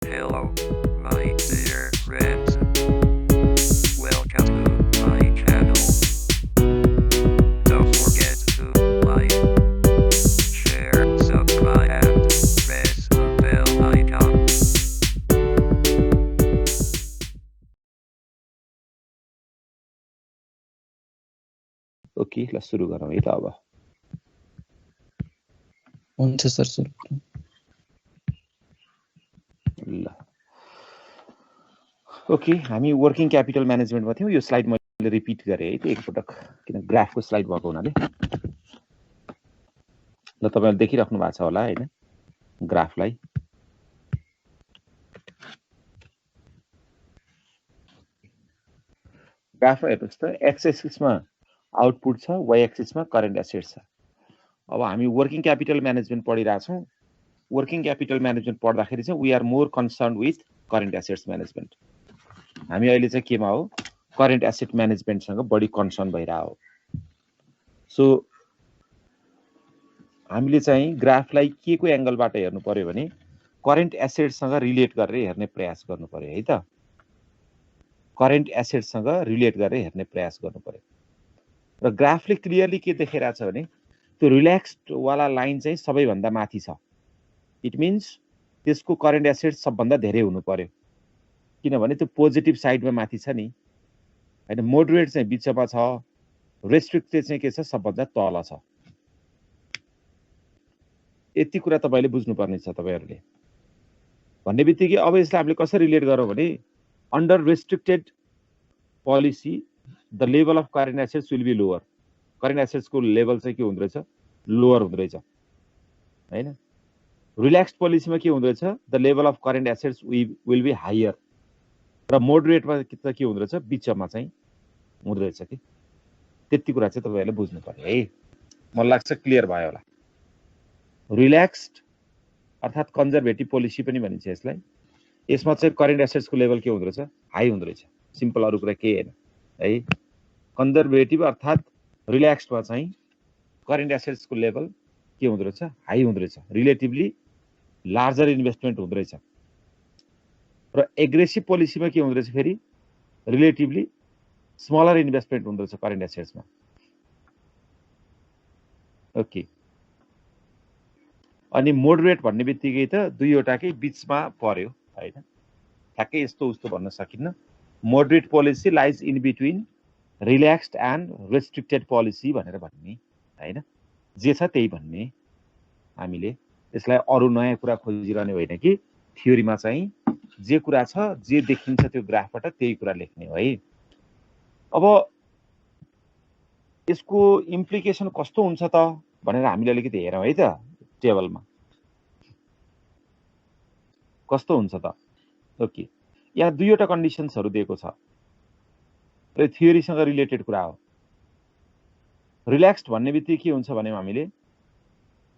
Hello, my dear friends. Welcome to my channel. Don't forget to like, share, subscribe, and press the bell icon. Okay ल सुरु गरौँ है त अब हुन्छ सर सुरु गरौँ। ल ओके हामी वर्किङ क्यापिटल म्यानेजमेन्टमा थियौँ। यो स्लाइड मैले रिपिट गरेँ है त एकपटक, किन ग्राफको स्लाइड भएको हुनाले। ल तपाईँले देखिराख्नु भएको छ होला हैन ग्राफलाई। ग्राफमा हेर्नुहोस् त, एक्स एक्सिसमा आउटपुट छ, वाइ एक्सिसमा करेन्ट एसेट्स छ। अब हामी वर्किङ क्यापिटल म्यानेजमेन्ट पढिरहेछौँ। वर्किङ क्यापिटल म्यानेजमेन्ट पढ्दाखेरि चाहिँ we are more concern with current assets management. हामी अहिले चाहिँ केमा हो, करेन्ट एसेट म्यानेजमेन्टसँग बढी कन्सर्न भइरहेको हो। सो हामीले चाहिँ ग्राफलाई के को एंगलबाट हेर्नु पर्यो भने करेन्ट एसेट्ससँग रिलेट गरेर हेर्ने प्रयास गर्नु पर्यो है त। करेन्ट एसेट्ससँग रिलेट गरेर हेर्ने प्रयास गर्नु पर्यो। र ग्राफले क्लियरली के देखाइरहेछ भने त्यो रिल्याक्स्ड वाला लाइन चाहिँ सबैभन्दा माथि छ। इट मिन्स त्यसको करेन्ट एसेट्स सबभन्दा धेरै हुनु पर्यो, किनभने त्यो पोजिटिभ साइडमा माथि छ नि हैन। मोडरेट चाहिँ बिचमा छ, रेस्ट्रिक्टेड चाहिँ के छ, सबभन्दा तल छ। यति कुरा तपाईले बुझ्नुपर्ने छ तपाईहरुले। भन्ने बित्तिकै अब यसलाई हामीले कसरी रिलेट गरौँ भने under restricted policy the level of current assets will be lower. Current assets को लेभल चाहिँ के हुँदो रहेछ, लोअर हुँदो रहेछ हैन। रिल्याक्स्ड पोलिसीमा के हुँदो रहेछ, the level of current assets will be higher. र मोडरेटमा के हुँदो रहेछ, बिचमा चाहिँ हुँदो रहेछ कि। त्यति कुरा चाहिँ तपाईहरुले बुझ्नु पर्यो है। मलाई लाग्छ क्लियर भयो होला। रिल्याक्स्ड अर्थात कन्जर्भेटिभ पोलिसी पनि भनिन्छ यसलाई। यसमा चाहिँ करेन्ट एसेट्स को लेभल के हुँदो रहेछ, हाई हुँदो रहेछ। सिम्पल, अरु कुरा के हैन है। कन्जर्भेटिभ अर्थात रिल्याक्स्डमा चाहिँ करेन्ट एसेट्स को लेभल के हुँदो रहेछ, हाई हुँदो रहेछ। रिलेटिभली लार्जर इन्भेस्टमेन्ट हुँदो रहेछ। र एग्रेसिभ पोलिसीमा के हुँदो रहेछ, फेरि रिलेटिभली स्मलर इन्भेस्टमेन्ट हुँदो रहेछ करेन्ट एसेट्समा। ओके, अनि मोडरेट भन्ने बित्तिकै त दुईवटाकै बिचमा पर्यो हैन। ठ्याक्कै यस्तो उस्तो भन्न सकिन्न। Moderate policy lies in between relaxed and restricted policy भनेर भन्ने हैन। जे छ त्यही भन्ने। हामीले यसलाई अरु नयाँ कुरा खोजिरहने होइन कि थ्योरीमा चाहिँ जे कुरा छ, जे देखिन्छ त्यो ग्राफबाट त्यही कुरा लेख्ने हो है। अब यसको इम्प्लिकेसन कस्तो हुन्छ त भनेर हामीले अलिकति हेरौँ है त। टेबलमा कस्तो हुन्छ त। ओके, यहाँ दुईवटा कन्डिसन्सहरु दिएको छ र थ्योरीसँग रिलेटेड कुरा हो। रिल्याक्स्ड भन्ने बित्तिकै के हुन्छ भने हामीले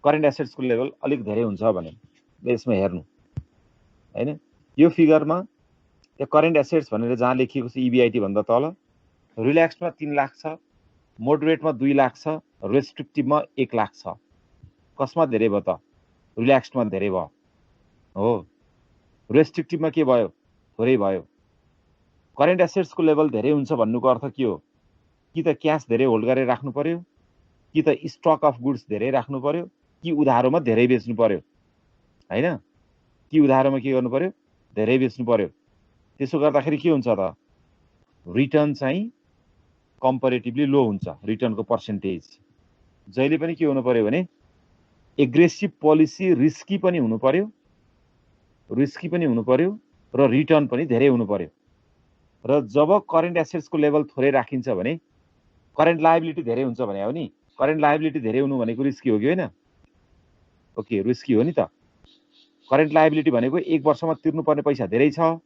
करेन्ट एसेट्स को लेभल अलिक धेरै हुन्छ भने यसमा हेर्नु हैन। यो फिगरमा यो करेन्ट एसेट्स भनेर जहाँ लेखिएको छ ईबीआईटी भन्दा तल, रिल्याक्स्डमा 3 लाख छ, मोडरेटमा 2 लाख छ, रेस्ट्रिक्टिभमा 1 लाख छ। कसमा धेरै भयो त, रिल्याक्स्डमा धेरै भयो हो। रेस्ट्रिक्टिभमा के भयो, थोरै भयो। करेन्ट एसेट्स को लेभल धेरै हुन्छ भन्नुको अर्थ के हो, कि त क्याश धेरै होल्ड गरेर राख्नु पर्यो, कि त स्टक अफ गुड्स धेरै राख्नु पर्यो, कि उधारोमा धेरै बेच्नु पर्यो हैन। कि उधारोमा के गर्नु पर्यो, धेरै बेच्नु पर्यो। त्यसो गर्दाखेरि के हुन्छ त, रिटर्न चाहिँ कम्पैरेटिभली लो हुन्छ। रिटर्नको पर्सेन्टेज जहिले पनि के हुनु पर्यो भने एग्रेसिभ पोलिसी रिस्की पनि हुनु पर्यो, र रिटर्न पनि धेरै हुनु पर्यो। र जब करेन्ट एसेट्स को लेभल थोरै राखिन्छ भने करेन्ट लायबिलिटी धेरै हुन्छ भने हो नि। करेन्ट लायबिलिटी धेरै हुनु भनेको रिस्की हो कि होइन? ओके, रिस्की हो नि त। करेन्ट लायबिलिटी भनेको 1 वर्षमा तिर्नुपर्ने पैसा धेरै छ,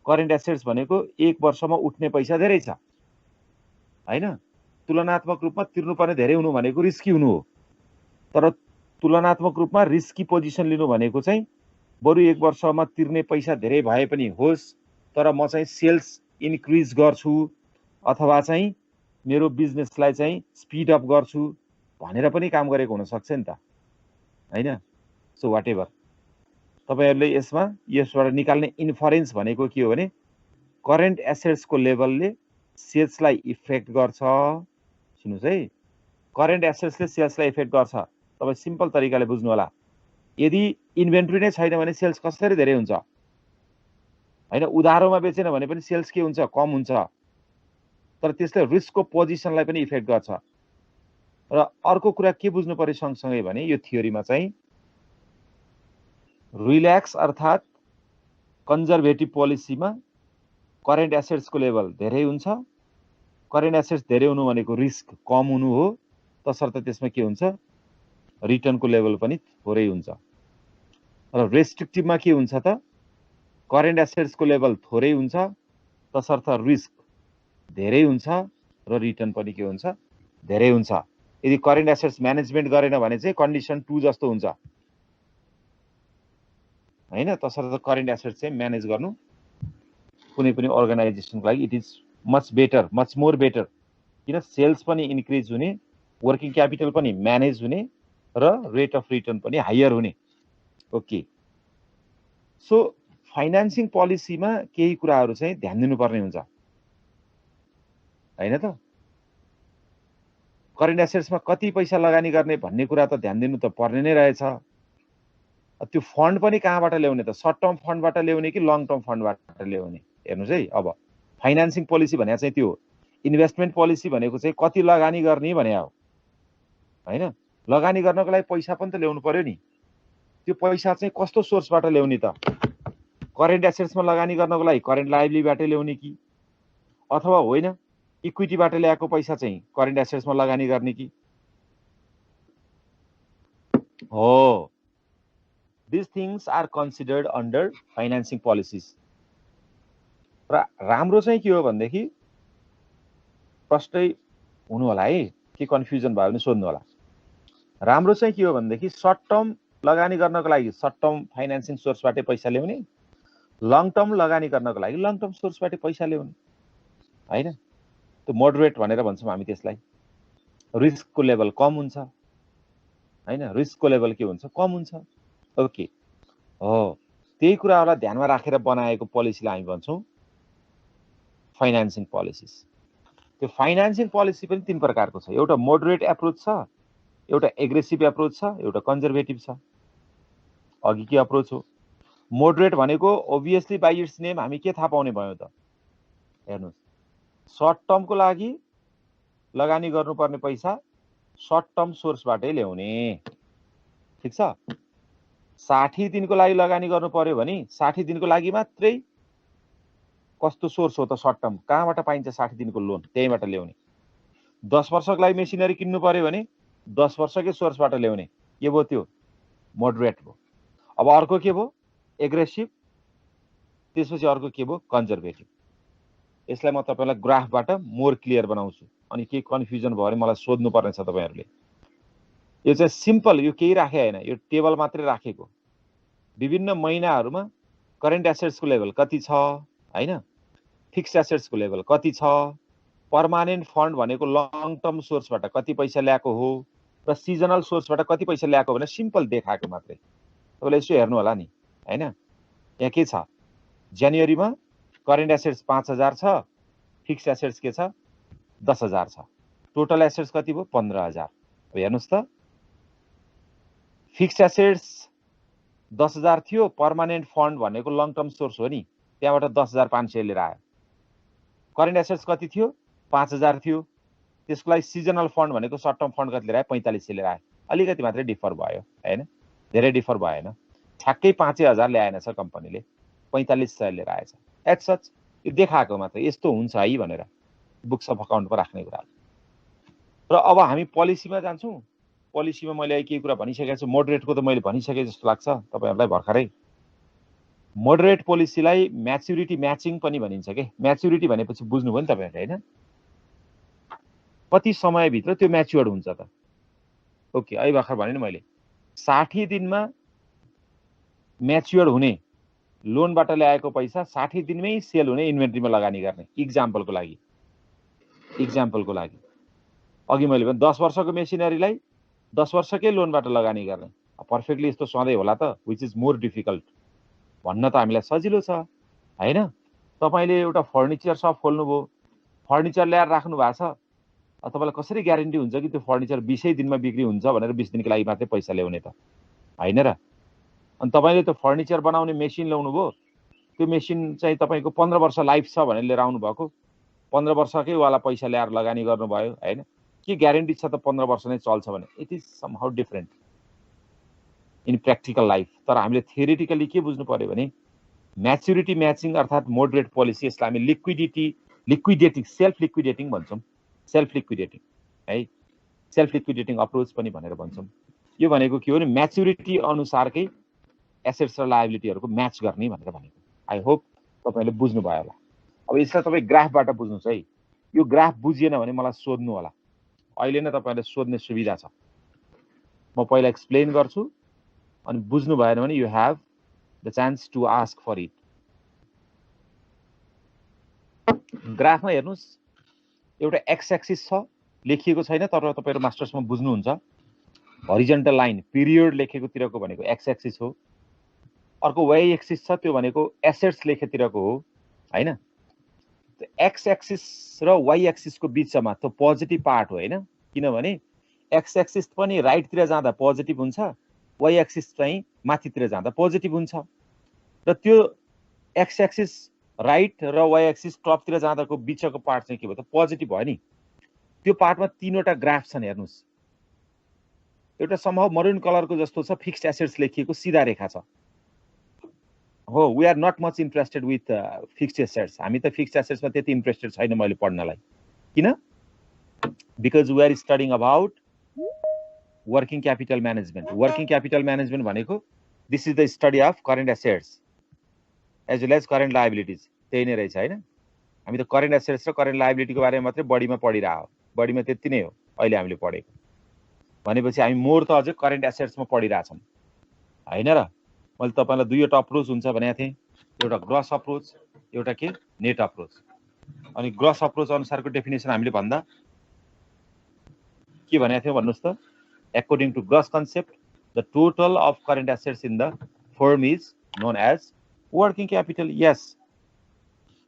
करेन्ट एसेट्स भनेको 1 वर्षमा उठ्ने पैसा धेरै छ हैन। तुलनात्मक रूपमा तिर्नुपर्ने धेरै हुनु भनेको रिस्की हुनु हो। तर तुलनात्मक रूपमा रिस्की पोजिसन लिनु भनेको चाहिँ बरु 1 वर्षमा तिर्ने पैसा धेरै भए पनि होस्, तर म चाहिँ सेल्स इन्क्रिज गर्छु अथवा चाहिँ मेरो बिजनेसलाई चाहिँ स्पिड अप गर्छु भनेर पनि काम गरेको हुन सक्छ नि त हैन। सो वाट एभर, तपाईहरुले यसबाट निकाल्ने इन्फरेन्स भनेको के हो भने करेन्ट एसेट्सको लेभलले सेल्सलाई इफेक्ट गर्छ। सुन्नुस् है, करेन्ट एसेट्सले सेल्सलाई इफेक्ट गर्छ। तपाई सिम्पल तरिकाले बुझ्नु होला। यदि इन्भेन्टरी नै छैन भने सेल्स कसरी धेरै हुन्छ हैन? उधारोमा बेचेन भने पनि सेल्स के हुन्छ? कम हुन्छ। तर त्यसले रिस्कको पोजिसनलाई पनि इफेक्ट गर्छ। र अर्को कुरा के बुझ्नु पर्यो सँगसँगै भने यो थ्योरीमा चाहिँ रिल्याक्स अर्थात कन्जर्भेटिभ पोलिसीमा करेन्ट एसेट्सको लेभल धेरै हुन्छ। करेन्ट एसेट्स धेरै हुनु भनेको रिस्क कम हुनु हो, तसर्थ त्यसमा के हुन्छ? रिटर्नको लेभल पनि थोरै हुन्छ। र रेस्ट्रिक्टिभमा के हुन्छ त? करेन्ट एसेट्सको लेभल थोरै हुन्छ, तसर्थ रिस्क धेरै हुन्छ र रिटर्न पनि के हुन्छ? धेरै हुन्छ। यदि करेन्ट एसेट्स म्यानेजमेन्ट गरेन भने चाहिँ कन्डिसन 2 जस्तो हुन्छ हैन? तसर्थ करेन्ट एसेट्स चाहिँ म्यानेज गर्नु कुनै पनि अर्गनाइजेसनको लागि it is much better, much more better. किन? सेल्स पनि इन्क्रिज हुने, वर्किङ क्यापिटल पनि म्यानेज हुने र रेट अफ रिटर्न पनि हायर हुने। ओके, सो फाइनान्सिङ पोलिसीमा केही कुराहरू चाहिँ ध्यान दिनुपर्ने हुन्छ हैन त? करेन्ट एसेट्समा कति पैसा लगानी गर्ने भन्ने कुरा त ध्यान दिनु त पर्ने नै रहेछ। त्यो फन्ड पनि कहाँबाट ल्याउने त? सर्ट टर्म फन्डबाट ल्याउने कि लङ टर्म फन्डबाट ल्याउने? हेर्नुस् है, अब फाइनान्सिङ पोलिसी भने चाहिँ त्यो इन्भेस्टमेन्ट पोलिसी भनेको चाहिँ कति लगानी गर्ने भने हो हैन? लगानी गर्नको लागि पैसा पनि त ल्याउनु पर्यो नि। त्यो पैसा चाहिँ कस्तो सोर्सबाट ल्याउने त? करेन्ट एसेट्समा लगानी गर्नको लागि करेन्ट लायबिलिटीबाट ल्याउने कि अथवा होइन इक्विटीबाट ल्याएको पैसा चाहिँ करेन्ट एसेट्समा लगानी गर्ने कि? हो, these things are considered under financing policies. र राम्रो चाहिँ के हो भन्देखि प्रष्टै हुनु होला है, के कन्फ्युजन भयो भने सोध्नु होला। राम्रो चाहिँ के हो भन्देखि सर्ट टर्म लगानी गर्नको लागि सर्ट टर्म फाइनान्सिङ सोर्सबाटै पैसा ल्याउने, लङ टर्म लगानी गर्नको लागि लङ टर्म सोर्सबाटै पैसा ल्याउने हैन? त्यो मोडरेट भनेर भन्छौँ हामी त्यसलाई। रिस्कको लेभल कम हुन्छ हैन? रिस्कको लेभल के हुन्छ? कम हुन्छ। ओके, हो, त्यही कुराहरूलाई ध्यानमा राखेर बनाएको पोलिसीलाई हामी भन्छौँ फाइनान्सिङ पोलिसीज। त्यो फाइनान्सिङ पोलिसी पनि 3 प्रकारको छ। एउटा मोडरेट एप्रोच छ, एउटा एग्रेसिभ एप्रोच छ, एउटा कन्जर्भेटिभ छ। अघि के एप्रोच हो? मोडरेट भनेको ओभियसली बाइ इट्स नेम हामी के थाहा पाउने भयो त? हेर्नुस्, सर्ट टर्मको लागि लगानी गर्नुपर्ने पैसा सर्ट टर्म सोर्सबाटै ल्याउने, ठीक छ? 60 दिनको लागि लगानी गर्नु पर्यो भने 60 दिनको लागि मात्रै कस्तो सोर्स हो त? सर्ट टर्म कहाँबाट पाइन्छ? 60 दिनको लोन, त्यहीबाट ल्याउने। 10 वर्षको लागि मेसिनरी किन्नु पर्यो भने 10 वर्षकै सोर्सबाट ल्याउने। के भयो त्यो? मोडरेट भयो। अब अर्को के भयो? एग्रेसिभ। त्यसपछि अर्को के भयो? कन्जर्भेटिभ। यसलाई म तपाईलाई ग्राफबाट मोर क्लियर बनाउँछु, अनि के कन्फ्युजन भयो भने मलाई सोध्नु पर्ने छ तपाईहरुले। यो चाहिँ सिम्पल, यो केही राखे हैन, यो टेबल मात्रै राखेको। विभिन्न महिनाहरुमा करेन्ट एसेट्सको लेभल कति छ हैन, फिक्स्ड एसेट्सको लेभल कति छ, पर्मानेन्ट फन्ड भनेको लङ टर्म सोर्सबाट कति पैसा ल्याएको हो र सिजनल सोर्सबाट कति पैसा ल्याएको भने सिम्पल देखाएको मात्रै। तपाईले यसो हेर्नु होला नि हैन। यहाँ के छ? जनवरीमा करेन्ट एसेट्स 5000 छ, फिक्स्ड एसेट्स के छ? 10000 छ। टोटल एसेट्स कति भयो? 15000। अब हेर्नुस् त, फिक्स्ड एसेट्स 10000 थियो, पर्मानेन्ट फन्ड भनेको लङ टर्म सोर्स हो नि, त्यहाँबाट 10500 लिएर आयो। करेन्ट एसेट्स कति थियो? 5000 थियो, त्यसको लागि सिजनल फन्ड भनेको सर्ट टर्म फन्ड कति लिएर आयो? 4500 लिएर आयो। अलिकति मात्रै डिफर भयो हैन, धेरै डिफर भएन। ठ्याक्कै 5000 ल्याएन छ कम्पनीले, 4500 लिएर आएछ। एट सच यो देखाएको मात्र, यस्तो हुन्छ है भनेर बुक्स अफ अकाउन्टमा राख्ने कुरा। र अब हामी पोलिसीमा जान्छौँ। पोलिसीमा मैले केही कुरा भनिसकेको छु। मोडरेटको त मैले भनिसके जस्तो लाग्छ तपाईहरुलाई भर्खरै। मोडरेट पोलिसीलाई म्याच्युरिटी म्याचिङ पनि भनिन्छ के। म्याच्युरिटी भनेपछि बुझ्नुभयो नि तपाईहरुले हैन, कति समयभित्र त्यो म्याच्योर्ड हुन्छ त। ओके, अहिले भर्खर भने नि मैले 60 दिनमा म्याच्योर्ड हुने लोनबाट ल्याएको पैसा 60 दिनमै सेल हुने इन्भेन्ट्रीमा लगानी गर्ने। इक्जाम्पलको लागि अघि मैले भने 10 वर्षको मेसिनरीलाई 10 वर्षकै लोनबाट लगानी गर्ने। पर्फेक्टली यस्तो सधैँ होला त, व्हिच इज मोर डिफिकल्ट। भन्न त हामीलाई सजिलो छ हैन। तपाईले एउटा फर्निचर शप खोल्नुभयो, फर्निचर ल्याएर राख्नु भएको छ, तपाईलाई कसरी ग्यारेन्टी हुन्छ कि त्यो फर्निचर 20 दिनमा बिक्री हुन्छ भनेर 20 दिनको लागि मात्रै पैसा ल्याउने त हैन र। अनि तपाईले त्यो फर्निचर बनाउने मेसिन ल्याउनु भयो, त्यो मेसिन चाहिँ तपाईको 15 वर्ष लाइफ छ भनेर लिएर आउनु भएको, 15 वर्षकै वाला पैसा ल्याएर लगानी गर्नुभयो हैन। के ग्यारेन्टी छ त 15 वर्ष नै चल्छ भने? It is somehow different in practical life. तर हामीले थियोरिटिकली के बुझ्नु पर्यो भने म्याच्युरिटी म्याचिङ अर्थात् मोडरेट पोलिसी, यसलाई हामी लिक्विडेटिङ सेल्फ लिक्विडेटिङ भन्छौँ, सेल्फ लिक्विडेटिङ है, सेल्फ लिक्विडेटिङ अप्रोच पनि भनेर भन्छौँ। यो भनेको के हो भने म्याच्युरिटी अनुसारकै एसेट्स र लायबिलिटीहरुको म्याच गर्ने भनेर भनेको। आई होप तपाईले बुझ्नुभयो होला। अब यसलाई तपाई ग्राफबाट बुझ्नुस् है। यो ग्राफ बुझिएन भने मलाई सोध्नु होला, अहिले नै तपाईले सोध्ने सुविधा छ। म पहिला एक्सप्लेन गर्छु अनि बुझ्नु भएन भने you have the chance to ask for it. ग्राफमा हेर्नुस्, एउटा एक्स एक्सिस छ, लेखिएको छैन तर तपाईहरु मास्टर्समा बुझ्नुहुन्छ। हरिजन्टल लाइन पिरियड लेखेकोतिरको भनेको एक्स एक्सिस हो, अर्को वाई एक्सिस छ त्यो भनेको एसेट्स लेखेतिरको हो हैन। एक्स एक्सिस र वाई एक्सिसको बीचमा त्यो पोजिटिभ पार्ट हो हैन, किनभने एक्स एक्सिस पनि राइटतिर जाँदा पोजिटिभ हुन्छ, वाई एक्सिस चाहिँ माथितिर जाँदा पोजिटिभ हुन्छ। र त्यो एक्स एक्सिस राइट र वाई एक्सिस टपतिर जाँदाको बीचको पार्ट चाहिँ के भयो त पोजिटिभ भयो नि। त्यो पार्टमा तीनवटा ग्राफ छन् हेर्नुस्। एउटा समहाउ मरून कलरको जस्तो छ, फिक्स्ड एसेट्स लेखिएको सीधा रेखा छ हो। We are not much interested with fixed assets. हामी त फिक्स्ड एसेट्समा त्यति इन्ट्रेस्टेड छैन मैले पढ्नलाई। किन? Because we are studying about working capital management. Working capital management भनेको this is the study of current assets as well as current liabilities. त्यही नै रहेछ हैन। हामी त करेन्ट एसेट्स र करेन्ट लायबिलिटीको बारेमा मात्रै बढीमा पढिरहा हो, बढीमा त्यति नै हो अहिले हामीले पढेको। भनेपछि हामी मोर त अझै करेन्ट एसेट्समा पढिरहा छौं हैन र। मैले तपाईलाई दुईवटा अप्रोच हुन्छ भनेको थिएँ, एउटा ग्रस अप्रोच, एउटा के नेट अप्रोच। अनि ग्रस अप्रोच अनुसारको डेफिनेसन हामीले भन्दा के भनेको थियौं भन्नुस् त? According to gross concept, the total of current assets in the firm is known as working capital. Yes,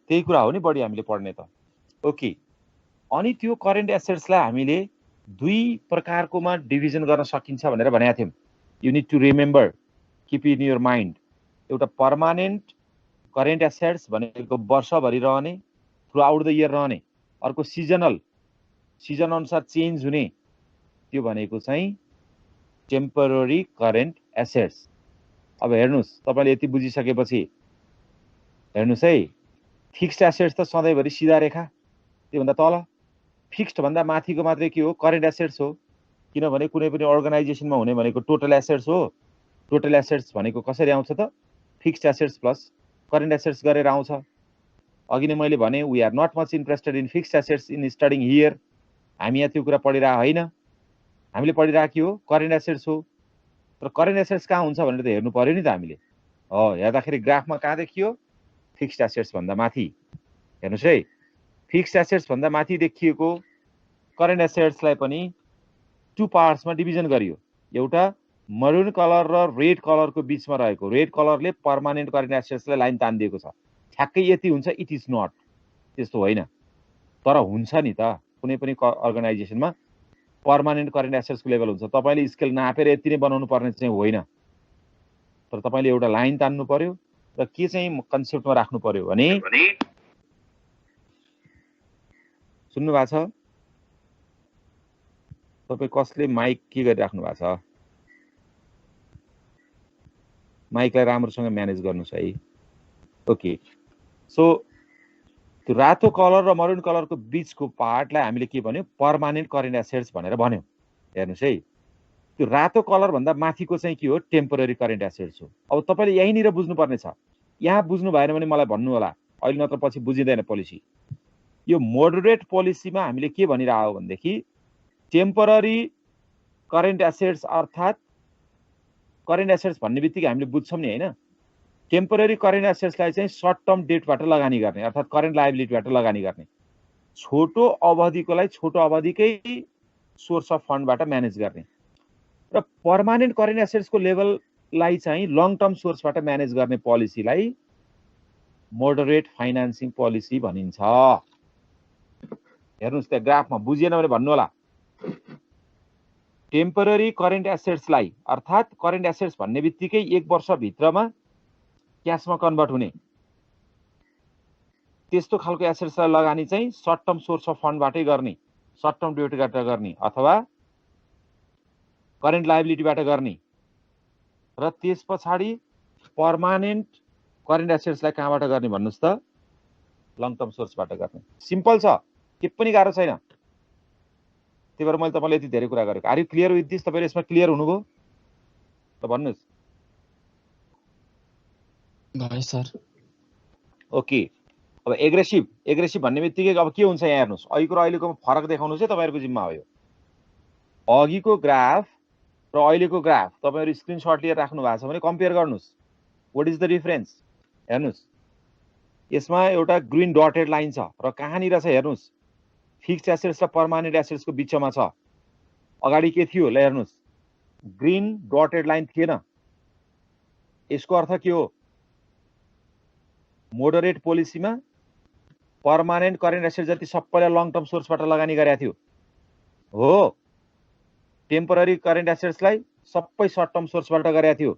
त्यही कुरा हो नि बढी हामीले पढ्ने त। ओके, अनि त्यो करेन्ट एसेट्सलाई हामीले दुई प्रकारकोमा डिभिजन गर्न सकिन्छ भनेर भनेका थियौं। You need to remember, keep in your mind. एउटा पर्मानेन्ट करेन्ट एसेट्स भनेको वर्षभरि रहने, थ्रु आउट द इयर रहने। अर्को सिजनल, सिजन अनुसार चेन्ज हुने, त्यो भनेको चाहिँ टेम्पररी करेन्ट एसेट्स। अब हेर्नुस्, तपाईले यति बुझिसकेपछि हेर्नुस् है, फिक्स्ड एसेट्स त सधैँभरि सिधा रेखा, त्योभन्दा तल। फिक्स्ड भन्दा माथिको मात्रै के हो? करेन्ट एसेट्स हो। किनभने कुनै पनि अर्गनाइजेसनमा हुने भनेको टोटल एसेट्स हो। टोटल एसेट्स भनेको कसरी आउँछ त? Fixed assets plus current assets गरेर आउँछ। अघि नै मैले भने we are not much interested in fixed assets in studying here. हामी यहाँ त्यो कुरा पढिरहा होइन, हामीले पढिरहा के हो? करेन्ट एसेट्स हो। तर करेन्ट एसेट्स कहाँ हुन्छ भनेर त हेर्नु पर्यो नि त हामीले। हो, हेर्दाखेरि ग्राफमा कहाँ देखियो? फिक्स्ड एसेट्स भन्दा माथि। हेर्नुस् है, फिक्स्ड एसेट्स भन्दा माथि देखिएको करेन्ट एसेट्सलाई पनि टु पार्ट्समा डिभिजन गरियो। एउटा मरून कलर र रेड कलरको बीचमा रहेको, रेड कलरले पर्मानेन्ट करेन्ट एसेट्सलाई लाइन तान्दिएको छ। ठ्याक्कै यति हुन्छ, इट इज नट, त्यस्तो होइन। तर हुन्छ नि त, कुनै पनि अर्गनाइजेसनमा पर्मानेन्ट करेन्ट एसेट्सको लेभल हुन्छ। तपाईले स्केल नापेर यति नै बनाउनु पर्ने चाहिँ होइन, तर तपाईले एउटा लाइन तान्नु पर्यो र के चाहिँ कन्सेप्टमा राख्नु पर्यो भने, सुन्नु भएको छ? तपाई कसले माइक के गरिराख्नु भएको छ? माइकलाई राम्रोसँग म्यानेज गर्नुस् है। ओके, सो त्यो रातो कलर र मरून कलरको बीचको पार्टलाई हामीले के भन्यो? पर्मानेन्ट करेन्ट एसेट्स भनेर भन्यौं। हेर्नुस् है, त्यो रातो कलर भन्दा माथिको चाहिँ के हो? टेम्पररी करेन्ट एसेट्स हो। अब तपाईले यहीँनिर बुझ्नुपर्ने छ। यहाँ बुझ्नु भएन भने मलाई भन्नु होला, अहिले नत्र पछि बुझिँदैन पोलिसी। यो मोडरेट पोलिसीमा हामीले के भनिरहा हो भनेदेखि टेम्पररी करेन्ट एसेट्स अर्थात् करेन्ट एसेट्स भन्ने बित्तिकै हामीले बुझ्छौं नि हैन। टेम्पररी करेन्ट एसेट्सलाई चाहिँ सर्ट टर्म डेटबाट लगानी गर्ने अर्थात् करेन्ट लायबिलिटीबाट लगानी गर्ने। छोटो अवधिकोलाई छोटो अवधिकै सोर्स अफ फन्डबाट म्यानेज गर्ने। र पर्मानेन्ट करेन्ट एसेट्सको लेभल लाई चाहिँ लङ टर्म सोर्सबाट म्यानेज गर्ने पोलिसीलाई मोडरेट फाइनान्सिङ पोलिसी भनिन्छ। हेर्नुस् त्यहाँ ग्राफमा बुझिएन भने भन्नु होला। टेम्पररी करेन्ट एसेट्सलाई अर्थात् करेन्ट एसेट्स भन्ने बित्तिकै 1 वर्षभित्रमा क्यासमा कन्भर्ट हुने त्यस्तो खालको एसेट्सलाई लगानी चाहिँ सर्ट टर्म सोर्स अफ फन्डबाटै गर्ने, सर्ट टर्म डेटबाट गर्ने अथवा करेन्ट लायबिलिटीबाट गर्ने र त्यस पछाडि पर्मानेन्ट करेन्ट एसेट्सलाई कहाँबाट गर्ने भन्नुस् त? लङ टर्म सोर्सबाट गर्ने। सिम्पल छ, के पनि गाह्रो छैन। त्यही भएर मैले तपाईँलाई यति धेरै कुरा गरेको। Are you clear with this? तपाईँले यसमा क्लियर हुनुभयो त भन्नुहोस्। भयो सर। ओके, अब एग्रेसिभ भन्ने बित्तिकै अब के हुन्छ यहाँ हेर्नुहोस्। अहिलेको फरक देखाउनु चाहिँ तपाईँहरूको जिम्मा हो। अघिको ग्राफ र अहिलेको ग्राफ तपाईँहरू स्क्रिनसट लिएर राख्नु भएको छ भने कम्पेयर गर्नुहोस्। What is the difference? हेर्नुहोस्, यसमा एउटा ग्रीन डटेड लाइन छ र कहाँनिर छ हेर्नुहोस्, फिक्स्ड एसेट्स र पर्मानेन्ट एसेट्सको बिचमा छ। अगाडि के थियो ल हेर्नुहोस्, ग्रीन डटेड लाइन थिएन। यसको अर्थ के हो? मोडरेट पोलिसीमा पर्मानेन्ट करेन्ट एसेट जति सबैलाई लङ टर्म सोर्सबाट लगानी गरेको थियो हो। टेम्पररी करेन्ट एसेट्सलाई सबै सर्ट टर्म सोर्सबाट गरेको थियो।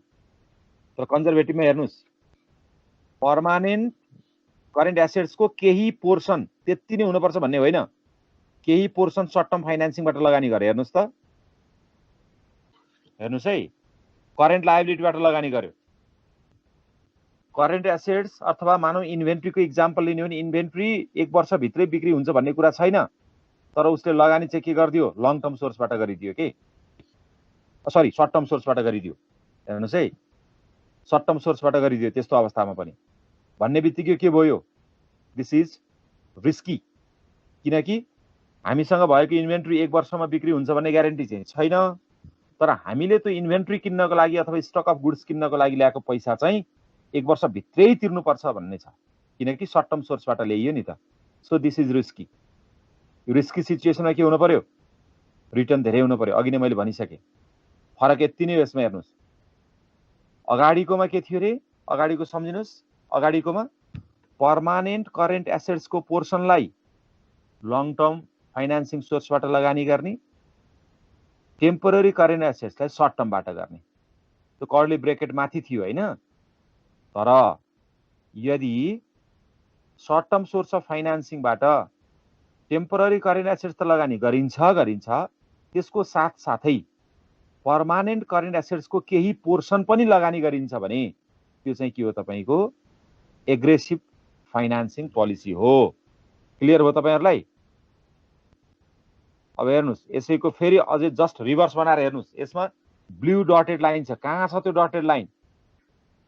तर कन्जर्भेटिभमा हेर्नुहोस्, पर्मानेन्ट करेन्ट एसेट्सको केही पोर्सन, त्यति नै हुनुपर्छ भन्ने होइन, केही पोर्सन सर्ट टर्म फाइनान्सिङबाट लगानी गरे। हेर्नुहोस् त, हेर्नुहोस् है, करेन्ट लायबिलिटीबाट लगानी गर्यो। करेन्ट एसेट्स अथवा मानव इन्भेन्ट्रीको इक्जाम्पल लिने हो भने इन्भेन्ट्री 1 वर्षभित्रै बिक्री हुन्छ भन्ने कुरा छैन, तर उसले लगानी चाहिँ के गरिदियो? लङ टर्म सोर्सबाट गरिदियो के, सरी सर्ट टर्म सोर्सबाट गरिदियो। हेर्नुहोस् है, सर्ट टर्म सोर्सबाट गरिदियो त्यस्तो अवस्थामा पनि। भन्ने बित्तिकै के भयो? दिस इज रिस्की, किनकि हामीसँग भएको इन्भेन्ट्री 1 वर्षमा बिक्री हुन्छ भन्ने ग्यारेन्टी चाहिँ छैन। तर हामीले त्यो इन्भेन्ट्री किन्नको लागि अथवा स्टक अफ गुड्स किन्नको लागि ल्याएको पैसा चाहिँ 1 वर्षभित्रै तिर्नुपर्छ भन्ने छ, किनकि सर्ट टर्म सोर्सबाट ल्याइयो नि त। So this is risky. Risky सिचुएसनमा के हुनु पर्यो? रिटर्न धेरै हुनु पर्यो। अघि नै मैले भनिसकेँ। फरक यति नै हो यसमा। हेर्नुहोस्, अगाडिकोमा के थियो रे? अगाडिको सम्झिनुहोस्, अगाडिकोमा पर्मानेन्ट करेन्ट एसेट्सको पोर्सनलाई लङ टर्म फाइनान्सिङ सोर्सबाट लगानी गर्ने, टेम्पररी करेन्ट एसेट्सलाई सर्ट टर्मबाट गर्ने। त्यो कर्ली ब्रेकेट माथि थियो होइन। तर यदि सर्ट टर्म सोर्स अफ फाइनान्सिङबाट टेम्पररी करेन्ट एसेट्स त लगानी गरिन्छ, त्यसको साथसाथै पर्मानेन्ट करेन्ट एसेट्सको केही पोर्सन पनि लगानी गरिन्छ भने त्यो चाहिँ के हो? तपाईँको एग्रेसिभ फाइनान्सिङ पोलिसी हो। क्लियर हो तपाईँहरूलाई? अब हेर्नुहोस्, यसैको फेरि अझै जस्ट रिभर्स बनाएर हेर्नुहोस्। यसमा ब्लू डटेड लाइन छ। कहाँ छ त्यो डटेड लाइन?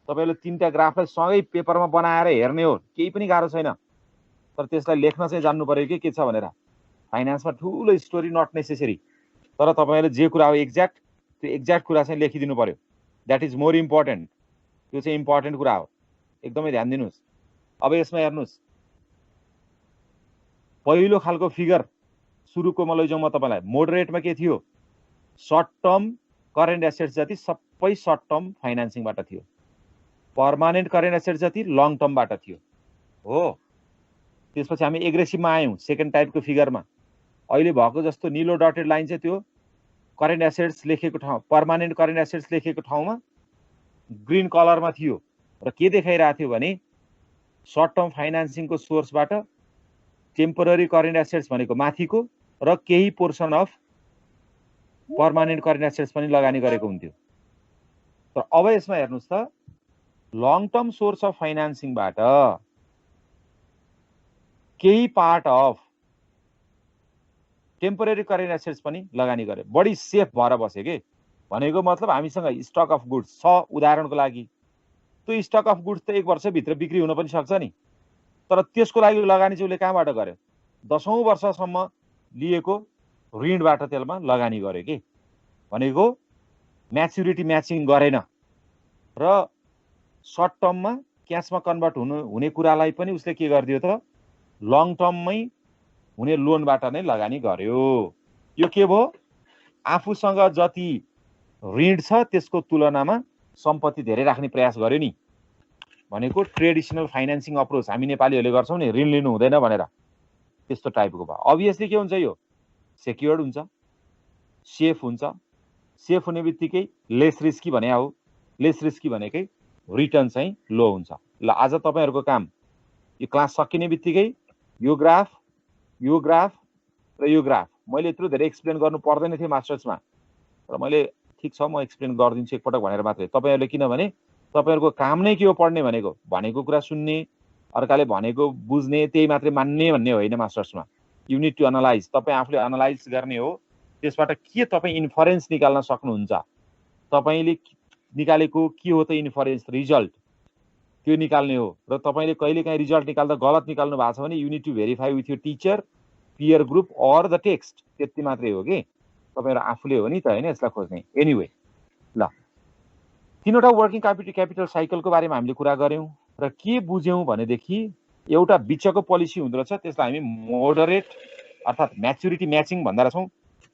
तपाईँले 3टा ग्राफलाई सँगै पेपरमा बनाएर हेर्ने हो, केही पनि गाह्रो छैन। तर त्यसलाई लेख्न चाहिँ जान्नु पर्यो के छ भनेर। फाइनान्समा ठुलो स्टोरी नट नेसेसरी, तर तपाईँले जे कुरा हो त्यो एक्ज्याक्ट कुरा चाहिँ लेखिदिनु पर्यो। That is more important. त्यो चाहिँ इम्पोर्टेन्ट कुरा हो, एकदमै ध्यान दिनुहोस्। अब यसमा हेर्नुहोस्, पहिलो खालको फिगर सुरुको म लैजाउँ म तपाईँलाई। मोडरेटमा के थियो? सर्ट टर्म करेन्ट एसेट्स जति सबै सर्ट टर्म फाइनान्सिङबाट थियो, पर्मानेन्ट करेन्ट एसेट्स जति लङ टर्मबाट थियो हो। त्यसपछि हामी एग्रेसिभमा आयौँ सेकेन्ड टाइपको फिगरमा। अहिले भएको जस्तो निलो डटेड लाइन चाहिँ त्यो करेन्ट एसेट्स लेखेको ठाउँ, पर्मानेन्ट करेन्ट एसेट्स लेखेको ठाउँमा ग्रीन कलरमा थियो र के देखाइरहेको थियो भने सर्ट टर्म फाइनान्सिङको सोर्सबाट टेम्पररी करेन्ट एसेट्स भनेको माथिको र केही portion of permanent current assets पनि लगानी गरेको हुन्थ्यो। तर अब यसमा हेर्नुहोस् त, लङ टर्म सोर्स अफ फाइनान्सिङबाट केही part of temporary current assets पनि लगानी गर्यो। बढी सेफ भएर बस्यो के भनेको मतलब हामीसँग स्टक अफ गुड्स छ उदाहरणको लागि। त्यो स्टक अफ गुड्स त 1 वर्षभित्र बिक्री हुन पनि सक्छ नि, तर त्यसको लागि लगानी चाहिँ उसले कहाँबाट गर्यो? 10औं वर्षसम्म लिएको ऋणबाट त्यसमा लगानी गर्यो के भनेको म्याच्युरिटी म्याचिङ गरेन र सर्ट टर्ममा क्यासमा कन्भर्ट हुने कुरालाई पनि उसले के गरिदियो त? लङ टर्ममै हुने लोनबाट नै लगानी गर्यो। यो के भयो? आफूसँग जति ऋण छ त्यसको तुलनामा सम्पत्ति धेरै राख्ने प्रयास गर्यो नि भनेको ट्रेडिसनल फाइनान्सिङ अप्रोच हामी नेपालीहरूले गर्छौँ नि ऋण लिनु हुँदैन भनेर त्यस्तो टाइपको भयो अभियसली के हुन्छ यो सेक्योर्ड हुन्छ सेफ हुन्छ सेफ हुने बित्तिकै लेस रिस्की भने हो लेस रिस्की भनेकै रिटर्न चाहिँ लो हुन्छ ल आज तपाईहरुको काम यो क्लास सकिने बित्तिकै यो ग्राफ र यो ग्राफ मैले यत्रो धेरै एक्सप्लेन गर्नु पर्दैन थियो मास्टर्समा र मैले ठीक छ म एक्सप्लेन गर्दिन्छु एकपटक भनेर मात्रै तपाईहरुले किनभने तपाईहरुको काम नै के हो पढ्ने भनेको कुरा सुन्ने अर्काले भनेको बुझ्ने त्यही मात्रै मान्ने भन्ने होइन मास्टर्समा यु नीड टु एनालाइज तपाई आफूले एनालाइज गर्ने हो त्यसबाट के तपाई इन्फरेन्स निकाल्न सक्नुहुन्छ तपाईले निकालेको के हो त इन्फरेन्स रिजल्ट त्यो निकाल्ने हो र तपाईले कहिलेकाहीँ रिजल्ट निकाल्दा गलत निकाल्नु भएको छ भने you need to verify with your teacher peer group or the text त्यति मात्रै हो कि तपाईहरु आफूले हो नि त हैन यसलाई खोज्ने एनीवे ल तीनवटा वर्किङ क्यापिटल साइकलको बारेमा हामीले कुरा गर्यौं र के बुझ्यौं भनेदेखि एउटा बिचको पोलिसी हुँदो रहेछ त्यसलाई हामी मोडरेट अर्थात म्याच्युरिटी म्याचिङ भन्दा रहेछौं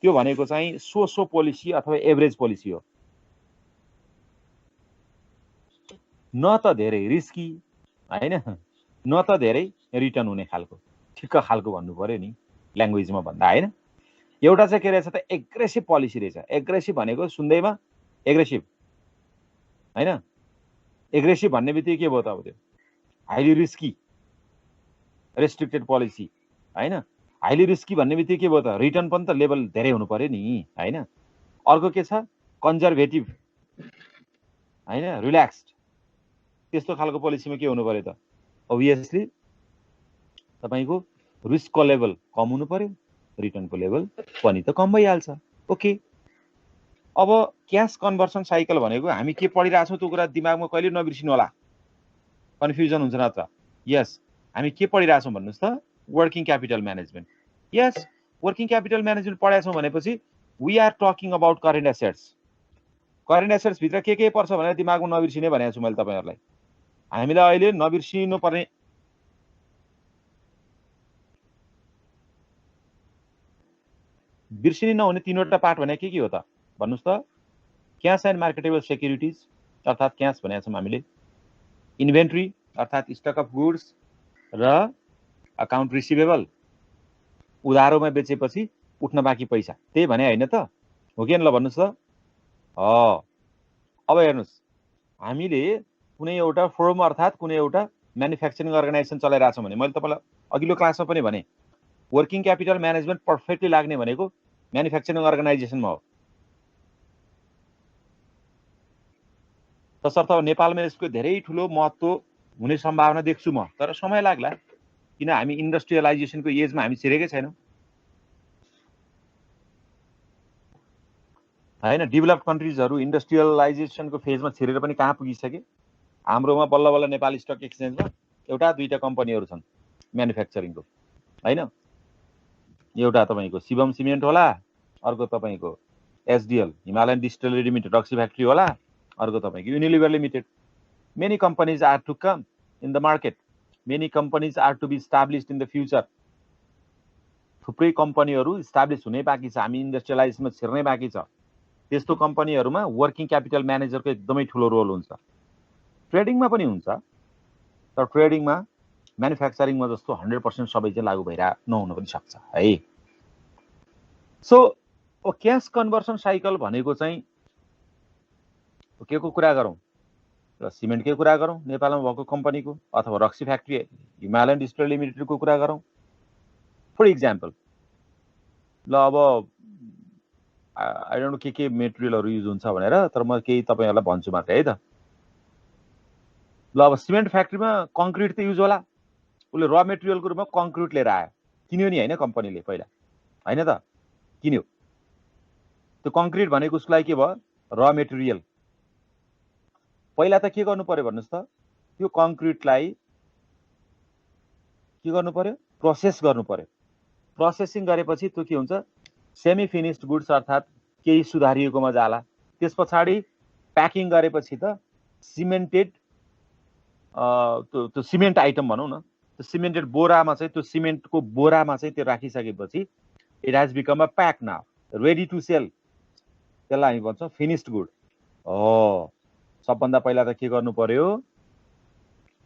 त्यो भनेको चाहिँ सो पोलिसी अथवा एभरेज पोलिसी हो न त धेरै रिस्की हैन न त धेरै रिटर्न हुने खालको ठिक्क खालको भन्नु पर्यो नि ल्याङ्ग्वेजमा भन्दा हैन एउटा चाहिँ के रहेछ त एग्रेसिभ पोलिसी रहेछ एग्रेसिभ भनेको सुन्दैमा एग्रेसिभ हैन एग्रेसिभ भन्ने बित्तिकै के भयो त अब त्यो हाइली रिस्की रेस्ट्रिक्टेड पोलिसी हैन हाइली रिस्की भन्ने बित्तिकै के भयो त रिटर्न पनि त लेभल धेरै हुनु पर्यो नि हैन अर्को के छ कन्जर्भेटिभ हैन रिल्याक्स्ड त्यस्तो खालको पोलिसीमा के हुनु पर्यो त obviously तपाईको रिस्कको लेभल कम हुनु पर्यो रिटर्नको लेभल पनि त कम भइहाल्छ ओके अब क्याश कन्भर्सन साइकल भनेको हामी के पढिरहेछौं त्यो कुरा दिमागमा कहिले नबिर्सिनु होला कन्फ्युजन हुन्छ न त यस हामी के पढिरहेछौं भन्नुस् त वर्किङ क्यापिटल म्यानेजमेन्ट यस वर्किङ क्यापिटल म्यानेजमेन्ट पढाएछौं भनेपछि we are talking about current assets भित्र के पर्छ भनेर दिमागमा नबिर्सिने भनेको छु मैले तपाईहरुलाई हामीलाई अहिले नबिर्सिनु पर्ने बिर्सिने नहुने तीनवटा पार्ट भने के हो त भन्नुस् त क्याश एन्ड मार्केटेबल सेक्युरिटीज अर्थात क्याश भनेको छौं हामीले इन्भेन्टरी अर्थात स्टक अफ गुड्स र अकाउन्ट रिसिभेबल उधारोमा बेचेपछि उठ्न बाँकी पैसा त्यही भने हैन त हो कि ल भन्नुस् त अब हेर्नुस् हामीले कुनै एउटा फर्म अर्थात कुनै एउटा म्यानुफ्याक्चरिङ अर्गनाइजेसन चलाइराछौं भने मैले तपाईलाई अघिल्लो क्लासमा पनि भने वर्किङ क्यापिटल म्यानेजमेन्ट पर्फेक्टली लाग्ने भनेको म्यानुफ्याक्चरिङ अर्गनाइजेसनमा हो तसर्थ नेपालमा यसको धेरै ठूलो महत्व हुने सम्भावना देख्छु म तर समय लाग्ला किन हामी इन्डस्ट्रियलाइजेसनको एजमा हामी छिरेकै छैनौं हैन डेभलप्ड कन्ट्रीजहरु इन्डस्ट्रियलाइजेसनको फेजमा छिरेर पनि कहाँ पुगिसके हाम्रोमा बल्ल बल्ल नेपाल स्टक एक्सचेन्जमा एउटा दुईटा कम्पनीहरु छन् म्यानुफ्याक्चरिङको हैन एउटा तपाईको शिवम सिमेन्ट होला अर्को तपाईको एसडीएल हिमालयन डिस्टिलरी लिमिटेड रक्सी फ्याक्ट्री होला अर्को तपाईको Unilever limited many companies are to come in the market many companies are to be established in the future थुप्रै कम्पनीहरु एस्टाब्लिश हुनै बाँकी छ हामी इन्डस्ट्रियलाइजेसनमा छिर्नै बाँकी छ त्यस्तो कम्पनीहरुमा वर्किङ क्यापिटल म्यानेजरको एकदमै ठूलो रोल हुन्छ ट्रेडिङमा पनि हुन्छ तर ट्रेडिङमा म्यानुफ्याक्चरिङमा जस्तो 100% सबै चाहिँ लागू भइरा नहुन पनि सक्छ है सो क्याश कन्भर्सन साइकल भनेको चाहिँ के को कुरा गरौं र सिमेन्टकै कुरा गरौं नेपालमा भएको कम्पनीको अथवा रक्सी फ्याक्ट्री हिमालयन डिस्टिलरी लिमिटेडको कुरा गरौं फर एक्जाम्पल ल अब आई डोन्ट नो के मेटेरियलहरु युज हुन्छ भनेर तर म केही तपाईहरुलाई भन्छु मात्रै है त ल अब सिमेन्ट फ्याक्ट्रीमा कंक्रीट त युज होला उले र मेटेरियलको रूपमा कंक्रीट लिएर आयो किन्यो नि हैन कम्पनीले पहिला हैन त किन्यो त्यो कंक्रीट भनेको उसलाई के भयो र मेटेरियल पहिला त के गर्नु पर्यो भन्नुस् त त्यो कंक्रीटलाई के गर्नु पर्यो प्रोसेस गर्नु पर्यो प्रोसेसिङ गरेपछि त्यो के हुन्छ सेमी फिनिश्ड गुड्स अर्थात केही सुधारिएकोमा जाला त्यसपछि प्याकिङ गरेपछि त सिमेन्टेड त्यो सिमेन्ट आइटम भनौं न त्यो सिमेन्टेड बोरामा चाहिँ त्यो सिमेन्टको बोरामा चाहिँ त्यो राखिसकेपछि it has become a pack now ready to sell त्यसलाई हामी भन्छौं फिनिश्ड गुड हो सबभन्दा पहिला त के गर्नु पर्यो,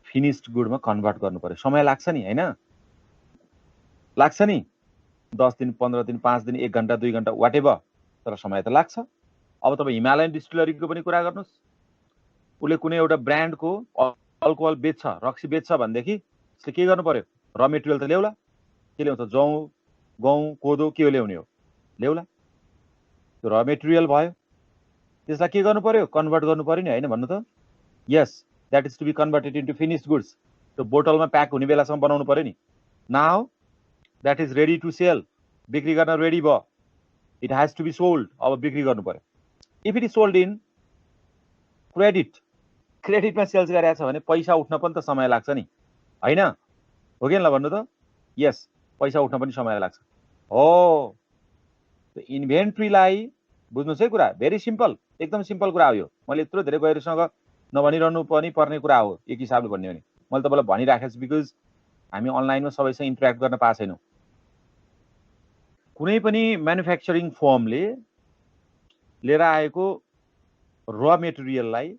फिनिश्ड गुडमा कन्भर्ट गर्नु पर्यो। समय लाग्छ नि हैन, लाग्छ नि, 10 दिन 15 दिन 5 दिन 1 घण्टा 2 घण्टा वाटेभर, तर समय त लाग्छ। अब तपाईँ हिमालयन डिस्टिलरीको पनि कुरा गर्नुहोस्, उसले कुनै एउटा ब्रान्डको अल्कोहल बेच्छ, रक्सी बेच्छ भनेदेखि उसले के गर्नु पर्यो, र मेटेरियल त ल्याउला। के ल्याउँछ, जौँ गहुँ कोदो के ल्याउने हो, ल्याउला, त्यो र मेटेरियल भयो। त्यसलाई के गर्नु पर्यो, कन्भर्ट गर्नु पर्यो नि हैन भन्नु त। Yes, that is to be converted into finished goods. त्यो बोतलमा प्याक हुने बेलासम्म बनाउनु पर्यो नि। Now that is ready to sell, बिक्री गर्न रेडी भयो, it has to be sold. अब बिक्री गर्नु पर्यो। If it is sold in credit, क्रेडिटमा सेल्स गरेको छ भने पैसा उठ्न पनि त समय लाग्छ नि हैन, हो कि ल भन्नु त। यस, पैसा उठ्न पनि समय लाग्छ। हो, इन्भेन्ट्रीलाई बुझ्नुहोस् है कुरा, भेरी सिम्पल, एकदम सिम्पल कुरा हो यो। मैले यत्रो धेरै गहिरोसँग नभनिरहनु पनि पर्ने कुरा हो एक हिसाबले भन्ने हो भने। मैले तपाईँलाई भनिराखेको छु बिकज हामी अनलाइनमा सबैसँग इन्टरेक्ट गर्न पाएको छैनौँ। कुनै पनि म्यानुफ्याक्चरिङ फर्मले लिएर आएको र मेटेरियललाई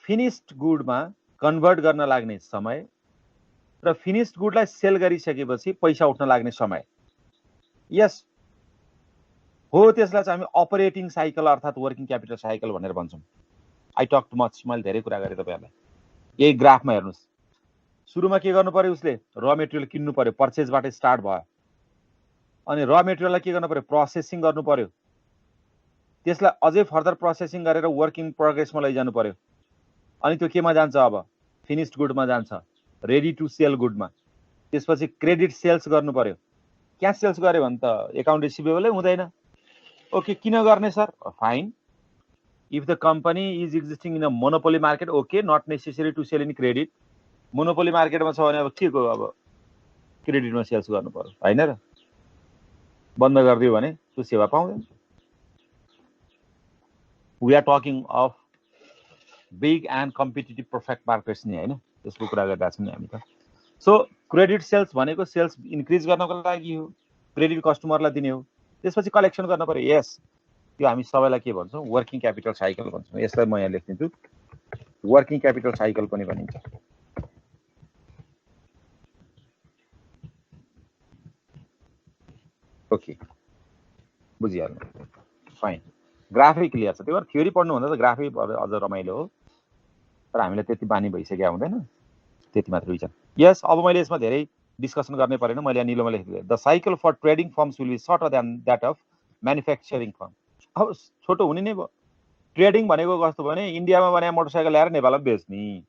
फिनिश्ड गुडमा कन्भर्ट गर्न लाग्ने समय र फिनिश्ड गुडलाई सेल गरिसकेपछि पैसा उठ्न लाग्ने समय, यस हो, त्यसलाई चाहिँ हामी अपरेटिङ साइकल अर्थात् वर्किङ क्यापिटल साइकल भनेर भन्छौँ। आई टक टु मच, मैले धेरै कुरा गरेँ तपाईँहरूलाई। यही ग्राफमा हेर्नुहोस्, सुरुमा के गर्नु पर्यो, उसले र मेटेरियल किन्नु पर्यो, पर्चेजबाट स्टार्ट भयो। अनि र मेटेरियललाई के गर्नु पर्यो, प्रोसेसिङ गर्नु पर्यो, त्यसलाई अझै फर्दर प्रोसेसिङ गरेर वर्किङ प्रोग्रेसमा लैजानु पर्यो। अनि त्यो केमा जान्छ, अब फिनिश्ड गुडमा जान्छ, रेडी टु सेल गुडमा। त्यसपछि क्रेडिट सेल्स गर्नु पर्यो। क्या सेल्स गर्यो भने त एकाउन्ट रिसिभेबलै हुँदैन। ओके, किन गर्ने sir, fine, if the company is existing in a monopoly market, okay, not necessary to sell in credit. Monopoly मार्केटमा छ भने अब के को, अब क्रेडिटमा सेल्स गर्नु पर्यो हैन र। बन्द गरिदियो भने त्यो सेवा पाउँदैन। We are talking of big and competitive perfect markets नि हैन, त्यसको कुरा गरिरहेको छौँ नि हामी त। सो क्रेडिट सेल्स भनेको सेल्स इन्क्रिज गर्नको लागि हो, क्रेडिट कस्टमरलाई दिने हो। त्यसपछि कलेक्सन गर्न पर्यो। यस, त्यो हामी सबैलाई के भन्छौँ, वर्किङ क्यापिटल साइकल भन्छौँ। यसलाई म यहाँ लेख्दिन्छु, वर्किङ क्यापिटल साइकल पनि भनिन्छ। ओके, बुझिहाल्नु, फाइन। ग्राफिक क्लियर छ, त्यही भएर थ्योरी पढ्नुभन्दा त ग्राफिक अझ रमाइलो हो, तर हामीलाई त्यति बानी भइसक्यो हुँदैन, त्यति मात्र विचार। यस, अब मैले यसमा धेरै डिस्कसन गर्ने परेन, मैले यहाँ निलोमा लेखिदिएँ, the cycle for trading firms will be shorter than that of manufacturing firm. अब छोटो हुने नै भयो। ट्रेडिङ भनेको कस्तो भने इन्डियामा बनाए मोटरसाइकल ल्याएर नेपालमा बेच्ने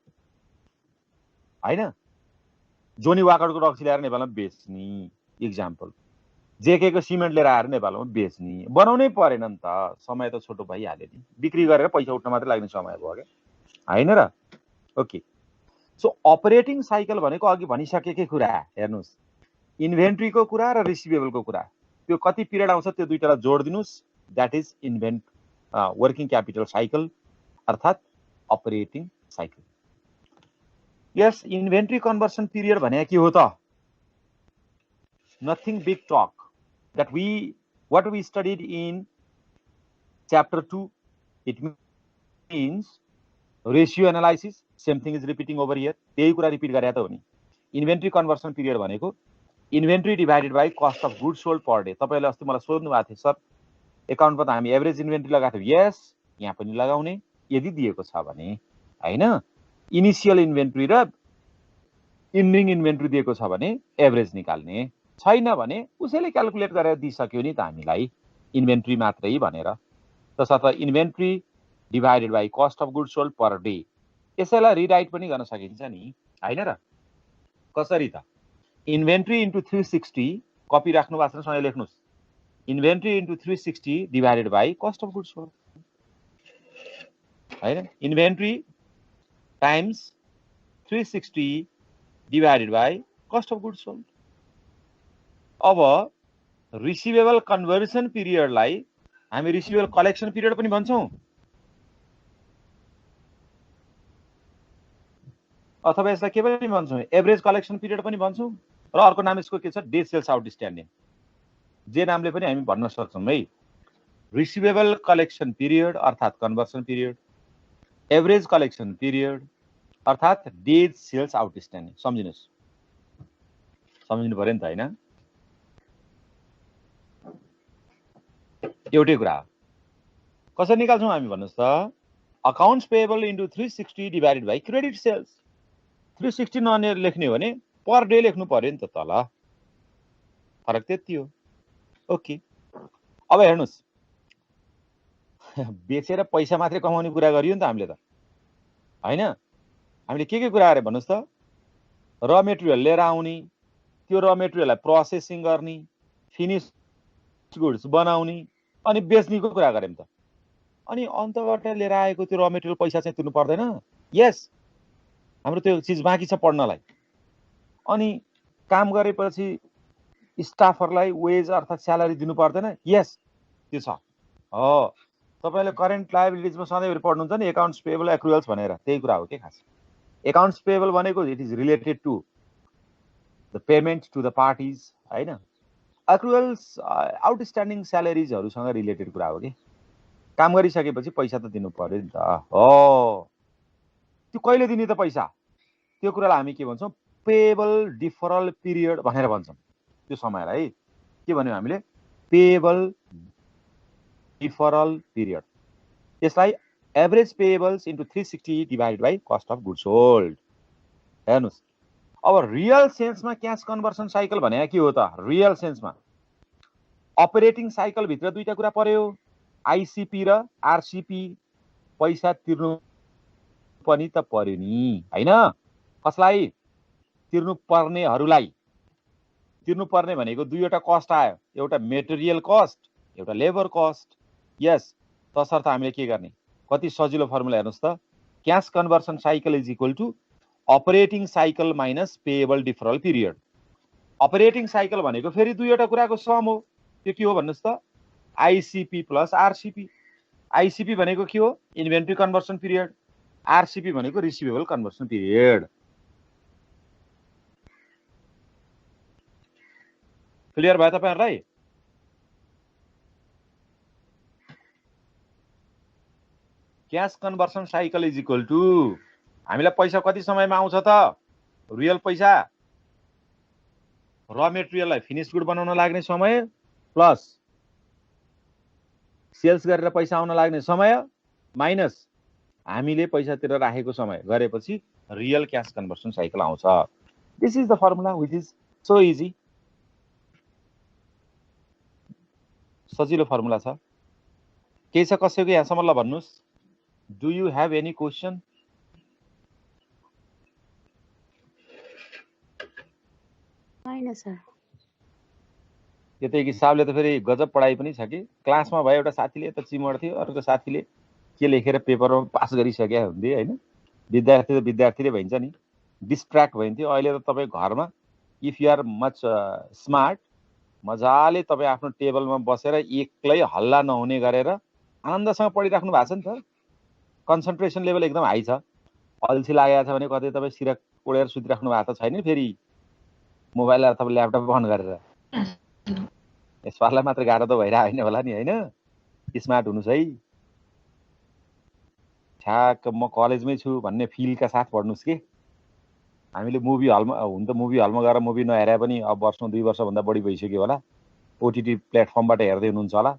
हैन, जोनी वाकरको रक्सी ल्याएर नेपालमा बेच्ने, इक्जाम्पल, जेकेको सिमेन्ट लिएर आएर नेपालमा बेच्ने। बनाउनै परेन नि त, समय त छोटो भइहाल्यो नि, बिक्री गरेर पैसा उठ्न मात्रै लाग्ने समय भयो क्या हैन र। ओके, सो अपरेटिङ साइकल भनेको अघि भनिसकेकै कुरा हेर्नुहोस्, इन्भेन्ट्रीको कुरा र रिसिभेबलको कुरा, त्यो कति पिरियड आउँछ त्यो दुईटालाई जोडिदिनुस्, that is working capital cycle अर्थात् operating cycle. Yes, inventory conversion period भने के हो त, nothing big talk, that what we studied in chapter 2, it means ratio analysis, same thing is repeating over here, त्यही कुरा रिपिट गरे त हो नि। इन्भेन्ट्री कन्भर्सन पिरियड भनेको inventory divided by cost of goods sold per day. तपाईँले अस्ति मलाई सोध्नु भएको थियो, सर एकाउन्टमा त हामी एभरेज इन्भेन्ट्री लगाएको थियौँ। यस, यहाँ पनि लगाउने यदि दिएको छ भने हैन, इनिसियल इन्भेन्ट्री र इन्डिङ इन्भेन्ट्री दिएको छ भने एभरेज निकाल्ने, छैन भने उसैले क्याल्कुलेट गरेर दिइसक्यो नि त हामीलाई इन्भेन्ट्री मात्रै भनेर। तसर्थ inventory divided by cost of goods sold per day, यसैलाई रिराइट पनि गर्न सकिन्छ नि हैन र। कसरी त, इन्भेन्ट्री इन्टु 360, कपी राख्नु भएको छ सँगै लेख्नुहोस्, inventory into 360 divided by cost of goods sold हैन, inventory times 360 divided by cost of goods sold. अब रिसिभेबल कन्भर्सन पिरियडलाई हामी रिसिभेबल कलेक्सन पिरियड पनि भन्छौँ, अथवा यसलाई के पनि भन्छौँ, एभरेज कलेक्सन पिरियड पनि भन्छौँ, र अर्को नाम यसको के छ, डे सेल्स आउटस्ट्यान्डिङ, जे नामले पनि हामी भन्न सक्छौँ है। रिसिभेबल कलेक्सन पिरियड अर्थात् conversion period, average collection period अर्थात् डेज सेल्स आउटस्ट्यान्डिङ। सम्झिनुहोस्, सम्झिनु पर्यो नि त होइन? एउटै कुरा हो। कसरी निकाल्छौँ हामी भन्नुहोस् त? Accounts payable into 360 divided by credit sales. 360 नलेख्ने हो भने पर डे लेख्नु पर्यो नि त तल। फरक त्यति हो। ओके, अब हेर्नुहोस्, बेचेर पैसा मात्रै कमाउने कुरा गरियो नि त हामीले त होइन? हामीले के कुरा गरे भन्नुहोस् त? र मेटेरियल लिएर आउने, त्यो र मेटेरियललाई प्रोसेसिङ गर्ने, फिनिश गुड्स बनाउने अनि बेच्नेको कुरा गऱ्यौँ त। अनि अन्तबाट लिएर आएको त्यो र मेटेरियल पैसा चाहिँ तिर्नु पर्दैन? यस, हाम्रो त्यो चिज बाँकी छ पढ्नलाई। अनि काम गरेपछि स्टाफहरूलाई वेज अर्थात् स्यालेरी दिनु पर्दैन? यस, त्यो छ। हो, तपाईँले करेन्ट लायबिलिटिजमा सधैँभरि पढ्नुहुन्छ नि एकाउन्ट्स पेएबल एक्रुअल्स भनेर, त्यही कुरा हो के खास। एकाउन्ट्स पेएबल भनेको it is related to the payment to the parties होइन? एक्रुअल्स आउटस्ट्यान्डिङ स्यालेरिजहरूसँग रिलेटेड कुरा हो कि। काम गरिसकेपछि पैसा त दिनु पर्यो नि त। हो, त्यो कहिले दिने त पैसा? त्यो कुरालाई हामी के भन्छौँ? पेएबल डिफरल पिरियड भनेर भन्छौँ। त्यो समयलाई के भन्यौँ हामीले? Payable deferral period. यसलाई average payables into 360 divided by cost of goods sold. हेर्नुहोस्, अब रियल सेन्समा क्यास कन्भर्सन साइकल भने के हो त? रियल सेन्समा अपरेटिङ साइकल भित्र दुईटा कुरा पर्यो, आइसिपी र आरसिपी। पैसा तिर्नु पनि त पर्यो नि होइन? कसलाई? तिर्नु पर्नेहरूलाई। तिर्नु पर्ने भनेको दुईवटा कस्ट आयो, एउटा मेटेरियल कस्ट, एउटा लेबर कस्ट। यस, तसर्थ हामीले के गर्ने? कति सजिलो फर्मुला हेर्नुहोस् त। Cash conversion cycle is equal to operating cycle minus payable deferral period. Operating cycle भनेको फेरि दुईवटा कुराको सम हो। त्यो के हो भन्नुहोस् त? आइसिपी प्लस आरसिपी। आइसिपी भनेको के हो? Inventory conversion period. आरसिपी भनेको रिसिभेबल कन्भर्सन पिरियड। क्लियर भयो तपाईहरुलाई? Cash conversion cycle is equal to हामीलाई पैसा कति समयमा आउँछ त? रियल पैसा र मेटेरियललाई फिनिश गुड बनाउन लाग्ने समय प्लस सेल्स गरेर पैसा आउन लाग्ने समय माइनस हामीले पैसा तिर राखेको समय गरेपछि रियल क्याश कन्भर्सन साइकल आउँछ। This is the formula which is so easy. सजिलो फर्मुला छ। के छ कसैको यहाँसम्म ल भन्नुस्? Do you have any question? हैन सर। यतै हिसाबले त फेरि गजब पढाइ पनि छ कि। क्लासमा भयो एउटा साथीले त चिमड थियो, अर्को साथीले के लेखेर पेपरमा पास गरिसक्या हुन्थे हैन। विद्यार्थी त विद्यार्थीले भइन्छ नि, डिस्ट्र्याक्ट भइन्थ्यो। अहिले त तपाईँ घरमा if you are much smart मजाले तपाईँ आफ्नो टेबलमा बसेर एक्लै हल्ला नहुने गरेर आनन्दसँग पढिराख्नु भएको छ नि त। कन्सन्ट्रेसन लेभल एकदम हाई छ। अल्छी लागेको छ भने कतै तपाईँ सिरक ओढेर सुतिराख्नु भएको त छैन फेरि मोबाइल अथवा ल्यापटप बन्द गरेर। यसपालिलाई मात्र गाह्रो त भइरहेको होइन होला नि होइन? स्मार्ट हुनुहोस् है। ठ्याक्क म कलेजमै छु भन्ने फिलका साथ पढ्नुहोस् के। हामीले मुभी हलमा हुन त मुभी हलमा गएर मुभी नहेरे पनि अब वर्षौं 2 वर्षभन्दा बढी भइसक्यो होला। ओटिटी प्लेटफर्मबाट हेर्दै हुनुहुन्छ होला।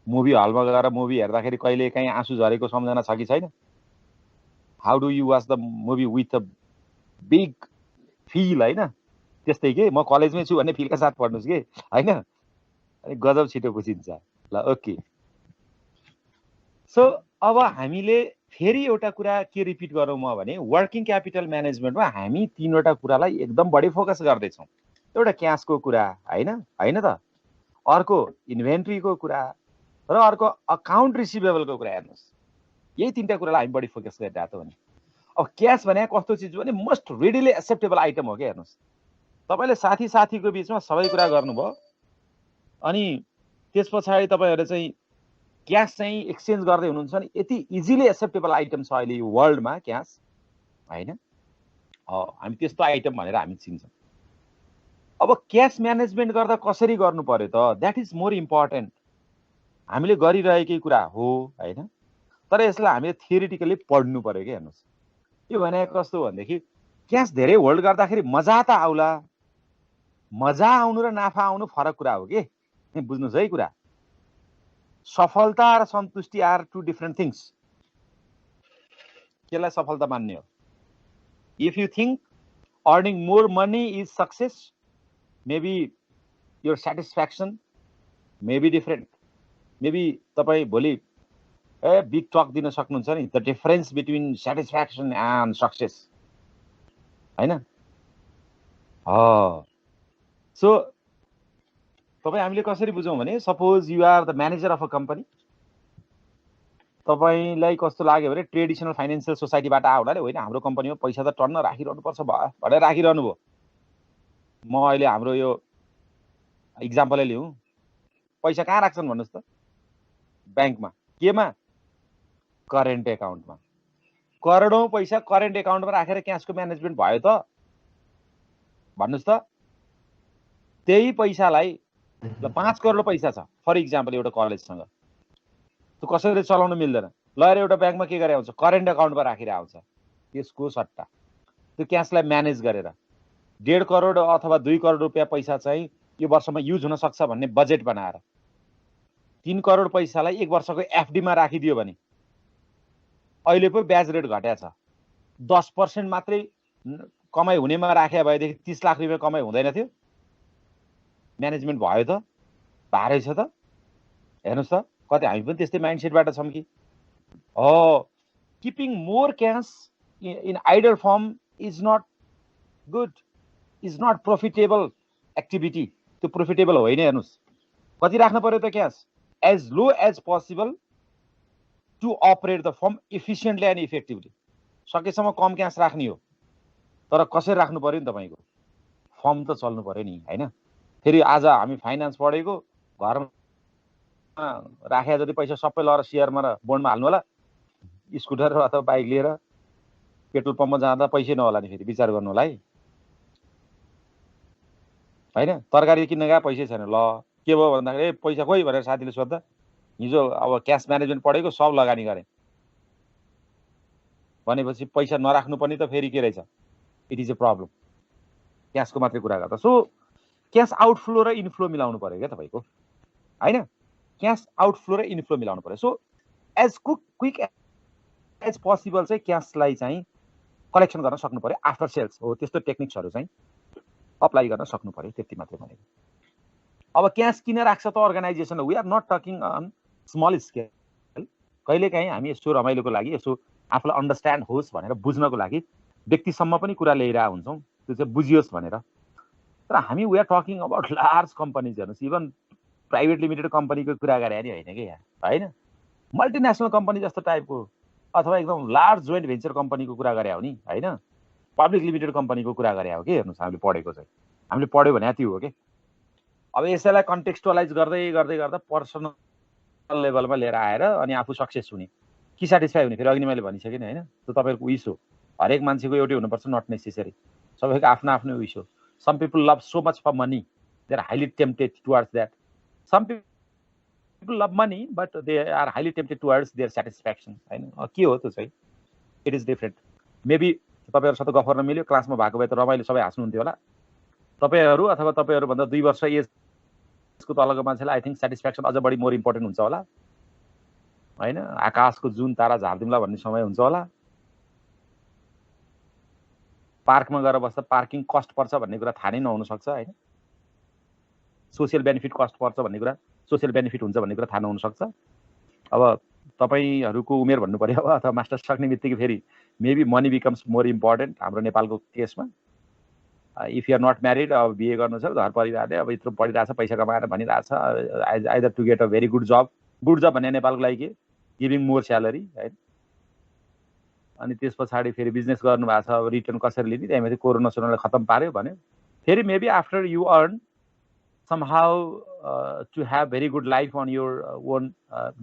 मुभी हलमा गएर मुभी हेर्दाखेरि कहिले काहीँ आँसु झरेको सम्झना छ कि छैन? How do you watch the movie with a big feel हैन? त्यस्तै के म कलेजमै छु भन्ने फिलका साथ पढ्नुहोस् के हैन? अनि गजब छिटो बुझिन्छ। ल ओके। सो अब हामीले फेरि एउटा कुरा के रिपिट गरौँ म भने वर्किङ क्यापिटल म्यानेजमेन्टमा हामी तीनवटा कुरालाई एकदम बढी फोकस गर्दै छौं। एउटा क्याशको कुरा हैन हैन त, अर्को इन्भेन्ट्रीको कुरा र अर्को अकाउन्ट रिसिभेबलको कुरा। हेर्नुस् यही तीनटा कुरालाई हामी बढी फोकस गरिरहेको भने अब क्याश भने कस्तो चिज भने मोस्ट रेडिली एक्सेप्टेबल आइटम हो के। हेर्नुस् तपाईले साथीको बीचमा सबै कुरा गर्नुभयो अनि त्यसपछि तपाईहरु चाहिँ क्याश चाहिँ एक्सचेन्ज गर्दै हुनुहुन्छ नि यति इजिली एक्सेप्टेबल आइटम छ अहिले यो वर्ल्डमा क्याश हैन? हामी त्यस्तो आइटम भनेर हामी चिन्छौं। अब क्याश म्यानेजमेन्ट गर्दा कसरी गर्नु पर्यो त? That is more important. हामीले गरिरहेकै कुरा हो हैन? तर यसलाई हामीले थियोरिटिकली पढ्नु पर्यो के हेर्नुस् यो भने कस्तो भनेदेखि क्यास धेरै होल्ड गर्दाखेरि मजा त आउला मजा आउनु र नाफा आउनु फरक कुरा हो के बुझ्नुस् है कुरा सफलता र सन्तुष्टि आर टु डिफरेन्ट थिङ्स केलाई सफलता मान्ने हो if you think earning more money is success maybe your satisfaction maybe different maybe तपाईँ भोलि बिग टक दिन सक्नुहुन्छ नि the difference between satisfaction and success हैन सो तपाईँ हामीले कसरी बुझौँ भने suppose you are the manager of a company तपाईँलाई कस्तो लाग्यो भने ट्रेडिसनल फाइनेन्सियल सोसाइटीबाट आयो हुनाले होइन हाम्रो कम्पनीमा पैसा त टन्न राखिरहनुपर्छ भयो भनेर राखिरहनु भयो म अहिले हाम्रो यो इक्जाम्पलै लिउँ पैसा कहाँ राख्छन् भन्नुहोस् त ब्याङ्कमा केमा करेन्ट एकाउन्टमा करोडौँ पैसा करेन्ट एकाउन्टमा राखेर क्यासको म्यानेजमेन्ट भयो त भन्नुहोस् त त्यही पैसालाई ल 5 करोड पैसा छ फर इक्जाम्पल एउटा कलेजसँग त्यो कसैले चलाउन मिल्दैन ल एउटा ब्याङ्कमा के गरे आउँछ करेन्ट एकाउन्टमा राखेर आउँछ त्यसको सट्टा त्यो क्यासलाई म्यानेज गरेर 1.5 करोड अथवा 2 करोड रुपियाँ पैसा चाहिँ यो वर्षमा युज हुन सक्छ भन्ने बजेट बनाएर 3 करोड पैसालाई 1 वर्षको एफडीमा राखिदियो भने अहिले पो ब्याज रेट घट्या छ 10% मात्रै कमाइ हुनेमा राखे भएदेखि 30 लाख रुपियाँ कमाइ हुँदैन थियो म्यानेजमेन्ट भयो त भारै छ त हेर्नुस् त कतै हामी पनि त्यस्तै माइन्डसेटबाट छौं कि keeping more cash in idle firm is not good is not profitable activity त्यो प्रॉफिटेबल होइन हेर्नुस् कति राख्न पर्यो त cash as low as possible to operate the firm efficiently and effectively सकेसम्म कम क्याश राख्ने हो तर कसरी राख्नु पर्यो नि तपाईको फर्म त चल्नु पर्यो नि हैन फेरि आज हामी फाइनान्स पढेको घरमा राखे जति पैसा सबै लएर शेयरमा र बोन्डमा हाल्नु होला स्कुटर अथवा बाइक लिएर पेट्रोल पम्पमा जाँदा पैसै नहोला नि फेरि विचार गर्नु होला है हैन तरकारी किन्न गए पैसै छैन ल के भयो भन्दाखेरि पैसा खोइ भनेर साथीले सोध्दा हिजो अब क्याश म्यानेजमेन्ट पढेको सब लगानी गरे भनेपछि पैसा नराख्नु पनि त फेरि के रहेछ इट इज अ प्रब्लम क्याशको मात्रै कुरा गर्दा सो क्याश आउटफ्लो र इनफ्लो मिलाउनु पर्यो क्या तपाईको हैन क्याश आउटफ्लो र इनफ्लो मिलाउनु पर्यो so as quick as possible चाहिँ क्याशलाई चाहिँ कलेक्सन गर्न सक्नु पर्यो आफ्टर सेल्स हो त्यस्तो टेक्निक्सहरु चाहिँ अप्लाई गर्न सक्नु पर्यो त्यति मात्रै भनेको अब क्याश किन राख्छ त organisation we are not talking on small scale कहिलेकाहीँ हामी यसो रमाइलोको लागि यसो आफूलाई अन्डरस्ट्यान्ड होस् भनेर बुझ्नको लागि व्यक्तिसम्म पनि कुरा ल्याइरहेको हुन्छौँ त्यो चाहिँ बुझियोस् भनेर तर हामी we are talking about large companies हेर्नुहोस् इभन प्राइभेट लिमिटेड कम्पनीको कुरा गरे नि होइन कि यहाँ हैन मल्टिनेसनल कम्पनी जस्तो टाइपको अथवा एकदम लार्ज जोइन्ट भेन्चर कम्पनीको कुरा गरे हो नि हैन पब्लिक लिमिटेड कम्पनीको कुरा गरे हो के हेर्नुस् हामीले पढेको चाहिँ हामीले पढ्यो भने त्यो हो के अब यसैलाई कन्टेक्स्चुअलाइज गर्दै गर्दै गर्दा पर्सनल लेभलमा लिएर आएर अनि आफू सक्सेस हुने कि सेटिस्फाई हुने फेरि अघि मैले भनिसकेँ नि हैन त्यो तपाईहरुको विश हो हरेक मान्छेको एउटै हुनुपर्छ नट नेसेसरी सबैको आफ्नो आफ्नो विश हो some people love so much for money they are highly tempted towards that some people love money but they are highly tempted towards their satisfaction हैन के हो त्यो चाहिँ इट इज डिफरेन्ट मेबी तपाईहरुसँग गफ गर्न मिल्यो क्लासमा भएको भए त रमाइलो सबै हाँस्नुहुन्थ्यो होला तपाईहरु अथवा तपाईहरु भन्दा 2 वर्ष एजको तलको मान्छेलाई आई थिंक सेटिस्फ्याक्सन अझ बढी मोर इम्पोर्टेन्ट हुन्छ होला हैन आकाशको जुन तारा झार्दिउँला भन्ने समय हुन्छ होला पार्कमा गएर बस्दा पार्किङ कस्ट पर्छ भन्ने कुरा थाहा नै नहुन सक्छ हैन सोशल बेनिफिट कस्ट पर्छ भन्ने कुरा सोशल बेनिफिट हुन्छ भन्ने कुरा थाहा नहुन सक्छ अब तपाईहरुको उमेर भन्नु पर्यो अथवा मास्टर्स सक्ने बित्तिकै फेरि maybe money becomes more important हाम्रो नेपालको केसमा if you are not married अब बिए गर्नु छ घर परिवारले अब यत्रो पढिरहेछ पैसा कमाएर भनिरहेछ either to get a very good job भन्ने नेपालको लागि के गिभिङ मोर स्यालेरी है अनि त्यस पछाडी फेरि बिजनेस गर्नु भएको छ अब रिटर्न कसरी लिने त्यहीमाथि कोरोना सोरोनाले खत्म पार्यो भने फेरि maybe after you earn somehow to have very good life on your own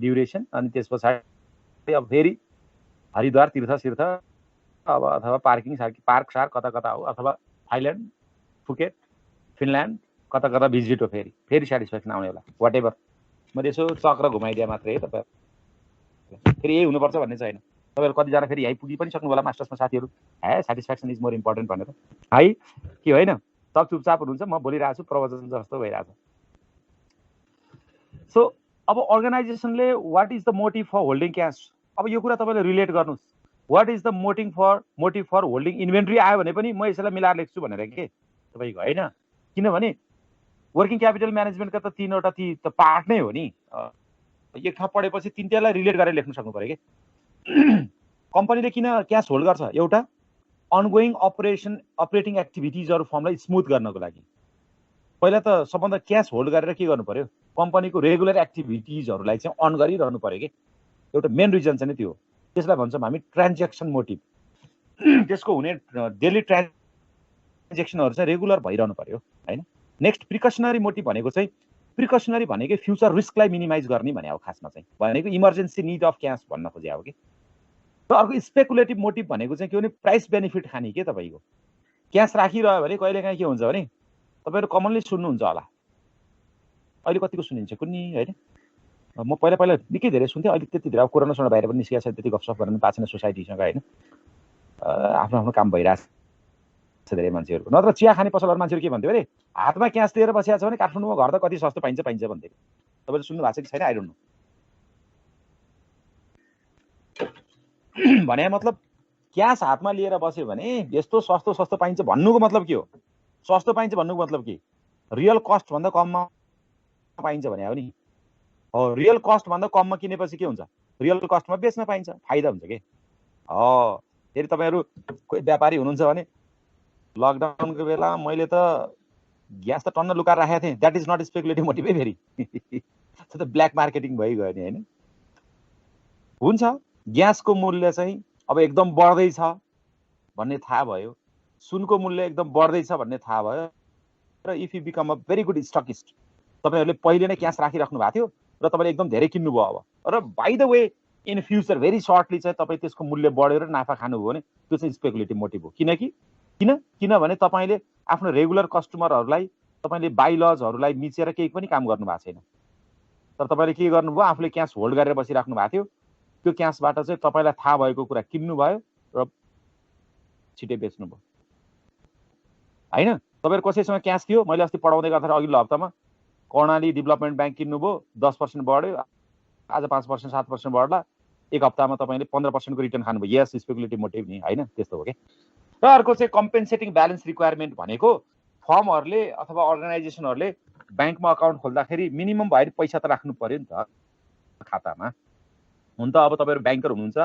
duration अनि त्यस पछाडी अब फेरि हरिद्वार तीर्थ अब अथवा पार्क सार कता कता हो अथवा थाइल्यान्ड फुकेट फिनल्यान्ड कता कता भिजिट हो फेरि सेटिस्फ्याक्सन आउने होला वाट एभर मैले यसो चक्र घुमाइदिए मात्रै है तपाईहरु फेरि यही हुनुपर्छ भन्ने छैन। तपाईँहरू कतिजना फेरि यही पुगी पनि सक्नु होला मास्टर्समा साथीहरू, सेटिस्फ्याक्सन इज मोर इम्पोर्टेन्ट भनेर है कि होइन? सब चुपचाप हुनुहुन्छ, म बोलिरहेको छु प्रवचन जस्तो भइरहेछ। सो अब अर्गनाइजेसनले what is the motive for holding cash, अब यो कुरा तपाईँले रिलेट गर्नुहोस्। What is the motive for holding inventory आयो भने पनि म यसैलाई मिलाएर लेख्छु भनेर के तपाईँको होइन, किनभने वर्किङ क्यापिटल म्यानेजमेन्टका त 3वटा ती त पार्ट नै हो नि। एक ठाउँ पढेपछि तिनवटालाई रिलेट गरेर लेख्न सक्नु पर्यो कि कम्पनीले किन क्यास होल्ड गर्छ? एउटा अनगोइङ अपरेटिङ एक्टिभिटिजहरू फर्मलाई स्मुथ गर्नको लागि। पहिला त सबभन्दा क्यास होल्ड गरेर के गर्नु पर्यो? कम्पनीको रेगुलर एक्टिभिटिजहरूलाई चाहिँ अन गरिरहनु पर्यो कि। एउटा मेन रिजन चाहिँ त्यो, त्यसलाई भन्छौँ हामी ट्रान्जेक्सन मोटिभ। त्यसको हुने डेली ट्रान्जेक्सनहरू चाहिँ रेगुलर भइरहनु पर्यो होइन। नेक्स्ट प्रिकसनरी मोटिभ भनेको चाहिँ, प्रिकसनरी भनेको फ्युचर रिस्कलाई मिनिमाइज गर्ने भने हो खासमा चाहिँ, भनेको इमर्जेन्सी निड अफ क्यास भन्न खोजे हो कि। र अर्को स्पेकुलेटिभ मोटिभ भनेको चाहिँ के भने प्राइस बेनिफिट खाने के। तपाईँको क्यास राखिरह्यो भने कहिलेकाहीँ के हुन्छ भने तपाईँहरू कमनली सुन्नुहुन्छ होला, अहिले कतिको सुनिन्छ कुनै होइन। म पहिला निकै धेरै सुन्थेँ, अहिले त्यति धेरै कोरोनासँग बाहिर पनि निस्किएको छ, त्यति गफसफ गर्न पाएको छैन सोसाइटीसँग होइन। आफ्नो आफ्नो काम भइरहेको छ धेरै मान्छेहरूको। नत्र चिया खाने पसलहरू मान्छेहरू के भन्थ्यो भने हातमा क्यास लिएर बसिरहेको छ भने काठमाडौँमा घर त कति सस्तो पाइन्छ भन्थ्यो। तपाईँले सुन्नु भएको छ कि छैन आई डोन्ट नो। भने मतलब क्यास हातमा लिएर बस्यो भने यस्तो सस्तो पाइन्छ भन्नुको मतलब के हो? सस्तो पाइन्छ भन्नुको मतलब के? रियल कस्ट भन्दा कममा पाइन्छ भने हो नि। हो, रियल कस्ट भन्दा कममा किनेपछि के हुन्छ? रियल कस्टमा बेच्न पाइन्छ, फाइदा हुन्छ कि। हो, फेरि तपाईँहरू कोही व्यापारी हुनुहुन्छ भने लकडाउनको बेला मैले त ग्यास त टन्न लुकाएर राखेको थिएँ, that is not speculative motive है फेरि। त्यो त ब्ल्याक मार्केटिङ भइगयो नि होइन। हुन्छ, ग्यासको मूल्य चाहिँ अब एकदम बढ्दैछ भन्ने थाहा भयो, सुनको मूल्य एकदम बढ्दैछ भन्ने थाहा भयो, र if you become a very good stockist, तपाईँहरूले पहिले नै क्यास राखिराख्नु भएको थियो र तपाईँले एकदम धेरै किन्नुभयो अब, र by the way in future very certainly चाहिँ तपाईँ त्यसको मूल्य बढेर नाफा खानुभयो भने त्यो चाहिँ स्पेकुलेटिभ मोटिभ हो। किनभने तपाईँले आफ्नो रेगुलर कस्टमरहरूलाई तपाईँले बाइलजहरूलाई मिचेर केही पनि काम गर्नु भएको छैन, तर तपाईँले के गर्नुभयो? आफूले क्यास होल्ड गरेर बसिराख्नु भएको थियो, त्यो क्यासबाट चाहिँ तपाईँलाई थाहा भएको कुरा किन्नुभयो र छिटै बेच्नुभयो होइन। तपाईँहरू कसैसँग क्यास थियो, मैले अस्ति पढाउँदै गर्दा अघिल्लो हप्तामा कर्णाली डेभलपमेन्ट ब्याङ्क किन्नुभयो, 10% बढ्यो, आज 5% 7% बढ्ला, एक हप्तामा तपाईँले 15% को रिटर्न खानुभयो। यस, स्पेकुलेटिभ मोटिभ नि होइन, त्यस्तो हो कि। र अर्को चाहिँ कम्पेन्सेटिङ ब्यालेन्स रिक्वायरमेन्ट भनेको फर्महरूले अथवा अर्गनाइजेसनहरूले ब्याङ्कमा अकाउन्ट खोल्दाखेरि मिनिमम भएर पैसा त राख्नु पर्यो नि त खातामा। हुन त अब तपाईँहरू ब्याङ्कर हुनुहुन्छ,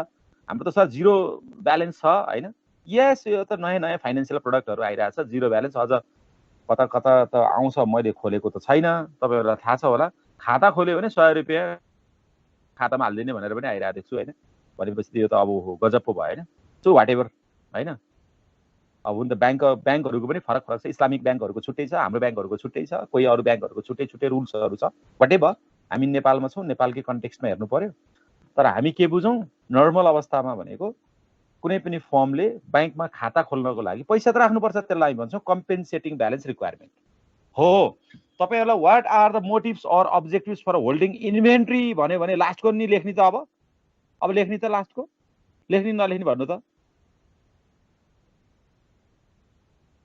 हाम्रो त सर जिरो ब्यालेन्स छ होइन। यस, यो त नयाँ फाइनेन्सियल प्रडक्टहरू आइरहेछ, जिरो ब्यालेन्स अझ कता कता त आउँछ, मैले खोलेको त छैन, तपाईँहरूलाई थाहा छ होला। खाता खोल्यो भने 100 रुपियाँ खातामा हालिदिने भनेर पनि आइरहेको देख्छु होइन। भनेपछि यो त अब गजब पो भयो होइन। सो वाट एभर होइन। अब हुन त ब्याङ्कहरूको पनि फरक छ, इस्लामिक ब्याङ्कहरूको छुट्टै छ, हाम्रो ब्याङ्कहरूको छुट्टै छ, कोही अरू ब्याङ्कहरूको छुट्टै रुल्सहरू छ। वाट एभर, हामी नेपालमा छौँ, नेपालकै कन्टेक्स्टमा हेर्नु पर्यो। तर हामी के बुझौँ, नर्मल अवस्थामा भनेको कुनै पनि फर्मले ब्याङ्कमा खाता खोल्नको लागि पैसा त राख्नुपर्छ, त्यसलाई भन्छौँ कम्पेन्सेटिङ ब्यालेन्स रिक्वायरमेन्ट हो। तपाईँहरूलाई what are the motives or objectives for holding inventory भन्यो भने लास्टको नि लेख्ने त अब लेख्ने त लास्टको, लेख्ने नलेख्ने भन्नु त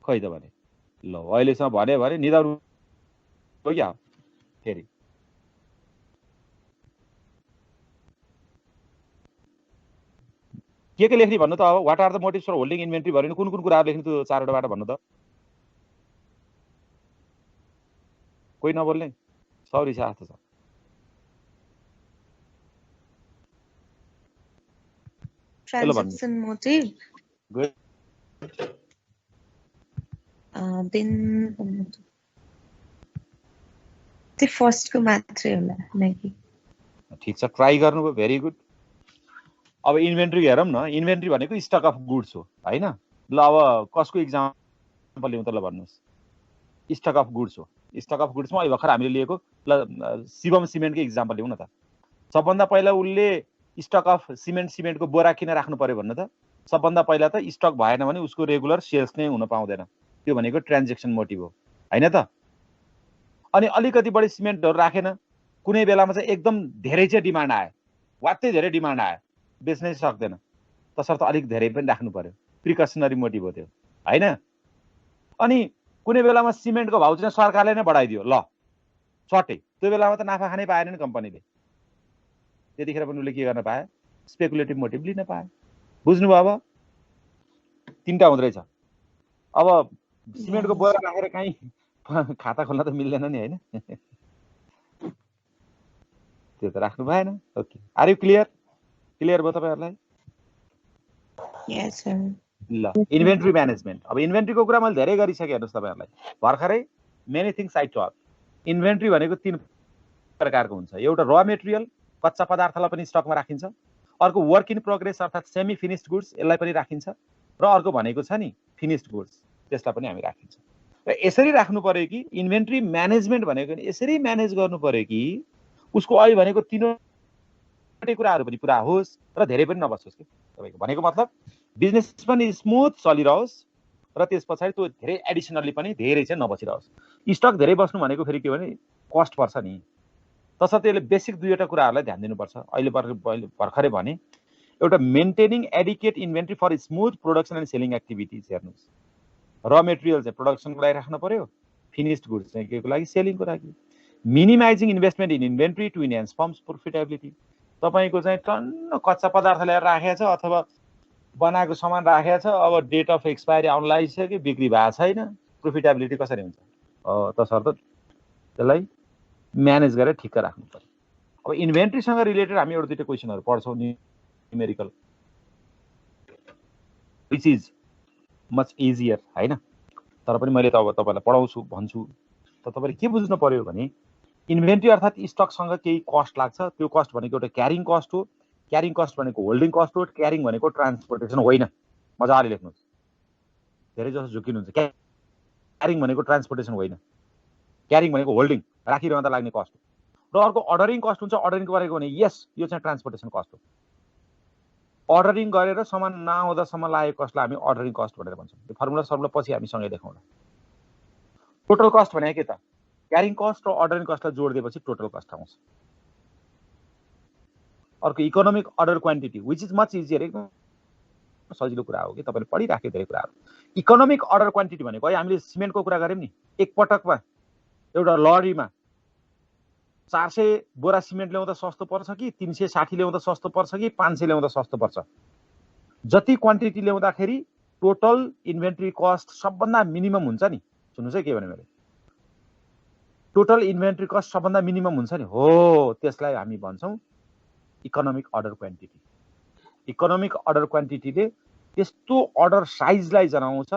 खै त भने। ल अहिलेसम्म भन्यो भने निदाउनु हो क्या फेरि। के लेख्ने भन्नु त? अब what are the motives for holding inventory भन्यो भने कुन कुराहरू लेख्ने त्यो 4वटाबाट भन्नु त? कोही नबोल्ने? सरी साथ छ। Transaction motive. Good. Then the first को मात्रै होला नाकि? ठिक छ, ट्राई गर्नुभयो, भेरी गुड। अब इन्भेन्ट्री हेरौँ न। इन्भेन्ट्री भनेको स्टक अफ गुड्स हो होइन। ल अब कसको इक्जाम्पल लिउँ त? ल भन्नुहोस्। स्टक अफ गुड्स हो। स्टक अफ गुड्समा अहिले भर्खर हामीले लिएको ल शिवम सिमेन्टकै इक्जाम्पल लिउँ न त। सबभन्दा पहिला उसले स्टक अफ सिमेन्टको बोरा किन राख्नु पर्यो भन्नु त? सबभन्दा पहिला त स्टक भएन भने उसको रेगुलर सेल्स नै हुन पाउँदैन, त्यो भनेको ट्रान्जेक्सन मोटिभ हो होइन त। अनि अलिकति बढी सिमेन्टहरू राखेन, कुनै बेलामा चाहिँ एकदम धेरै चाहिँ डिमान्ड आयो, वात्तै धेरै डिमान्ड आयो बेच्नै सक्दैन तसर्थ अलिक धेरै पनि राख्नु पर्यो प्रिकसनरी मोटिभ हो त्यो हैन अनि कुनै बेलामा सिमेन्टको भाउ चाहिँ सरकारले नै बढाइदियो ल चटे त्यो बेलामा त नाफा खानै पाएन नि कम्पनीले त्यतिखेर पनि उसले के गर्न पाए स्पेकुलेटिभ मोटिभ लिन पाए बुझ्नुभयो अब तीनटा हुँदै छ अब सिमेन्टको बोरा राखेर कहीँ खाता खोल्न त मिल्दैन नि हैन त्यो त राख्नु भएन ओके आर यु क्लियर भयो तपाईहरुलाई Yes, sir. ल इन्भेन्ट्री म्यानेजमेन्ट अब इन्भेन्ट्रीको कुरा मैले धेरै गरिसके हेर्नुस् तपाईहरुलाई भर्खरै many things I talk inventory भनेको तीन प्रकारको हुन्छ एउटा र मेटेरियल कच्चा पदार्थलाई पनि स्टकमा राखिन्छ अर्को वर्क इन प्रोग्रेस अर्थात सेमी फिनिश्ड गुड्स यसलाई पनि राखिन्छ र अर्को भनेको छ नि फिनिश्ड गुड्स त्यसलाई पनि हामी राखिन्छ र यसरी राख्नु पर्यो कि इन्भेन्ट्री म्यानेजमेन्ट भनेको नि यसरी म्यानेज गर्नु पर्यो कि उसको अहिले भनेको तीनवटै कुराहरु पनि पूरा होस् र धेरै पनि नबसोस् के तपाईको भनेको मतलब बिजनेस पनि स्मूथ चलिरहोस् र त्यसपछि त्यो धेरै एडिसनली पनि धेरै चाहिँ नबसिरहोस् स्टक धेरै बस्नु भनेको फेरि के भने कस्ट पर्छ नि तसर्थ त्यसले बेसिक दुईवटा कुराहरुलाई ध्यान दिनुपर्छ अहिले भर्खरै भने एउटा maintaining adequate inventory for smooth production and selling activities हेर्नुस् र मेटेरियल चाहिँ प्रोडक्सनको लागि राख्नु पर्यो फिनिश्ड गुड्स चाहिँ केको लागि सेलिङको लागि minimising investment in inventory to enhance firms profitability तपाईको चाहिँ टन्न कच्चा पदार्थ ल्याएर राखेको छ अथवा बनाएको सामान राखेको छ अब डेट अफ एक्सपायरी आउन लागिसक्यो बिक्री भएको छैन प्रॉफिटेबिलिटी कसरी हुन्छ तसर्थ त्यसलाई म्यानेज गरेर ठिक्क राख्नु पर्यो अब इन्भेन्ट्रीसँग रिलेटेड हामी एउटा दुईटा क्वेशनहरु पढ्छौं numerical which is much easier हैन तर पनि मैले त अब तपाईलाई पढाउँछु भन्छु त तपाईले के बुझ्नु पर्यो भने इन्भेन्ट्री अर्थात स्टकसँग केही कस्ट लाग्छ त्यो कस्ट भनेको एउटा क्यारिङ कस्ट हो क्यारिङ कस्ट भनेको होल्डिङ कस्ट हो क्यारिङ भनेको ट्रान्सपोर्टेसन होइन मजाले लेख्नुस् धेरै जसो झुकिनुहुन्छ क्यारिङ भनेको ट्रान्सपोर्टेसन होइन क्यारिङ भनेको होल्डिङ राखिरहँदा लाग्ने कस्ट हो र अर्को अर्डरिङ कस्ट हुन्छ अर्डरिङ गरेको भने यस यो चाहिँ ट्रान्सपोर्टेसन कस्ट हो अर्डरिङ गरेर सामान नआउँदासम्म लागेको कस्टलाई हामी अर्डरिङ कस्ट भनेर भन्छौँ यो फर्मुला पछि हामी सँगै देखाउँला टोटल कस्ट भने के त क्यारिङ कस्ट र अर्डरिङ कस्टलाई जोड्दिएपछि टोटल कस्ट आउँछ अर्को economic order quantity which is much easier एकदम सजिलो कुरा हो कि तपाईले पढिराखे धेरै कुराहरु इकोनोमिक अर्डर क्वान्टिटी भनेको है हामीले सिमेन्टको कुरा गर्यौं नि एक पटकमा एउटा लरीमा 400 बोरा सिमेन्ट ल्याउँदा सस्तो पर्छ कि 360 ल्याउँदा सस्तो पर्छ कि 500 ल्याउँदा सस्तो पर्छ जति क्वान्टिटी ल्याउँदाखेरि टोटल इन्भेन्ट्री कस्ट सबभन्दा मिनिमम हुन्छ नि सुन्नुस् है के भने मैले टोटल इन्भेन्ट्री कस्ट सबभन्दा मिनिमम हुन्छ नि हो त्यसलाई हामी भन्छौं economic order quantity economic order क्वान्टिटीले त्यस्तो अर्डर साइजलाई जनाउँछ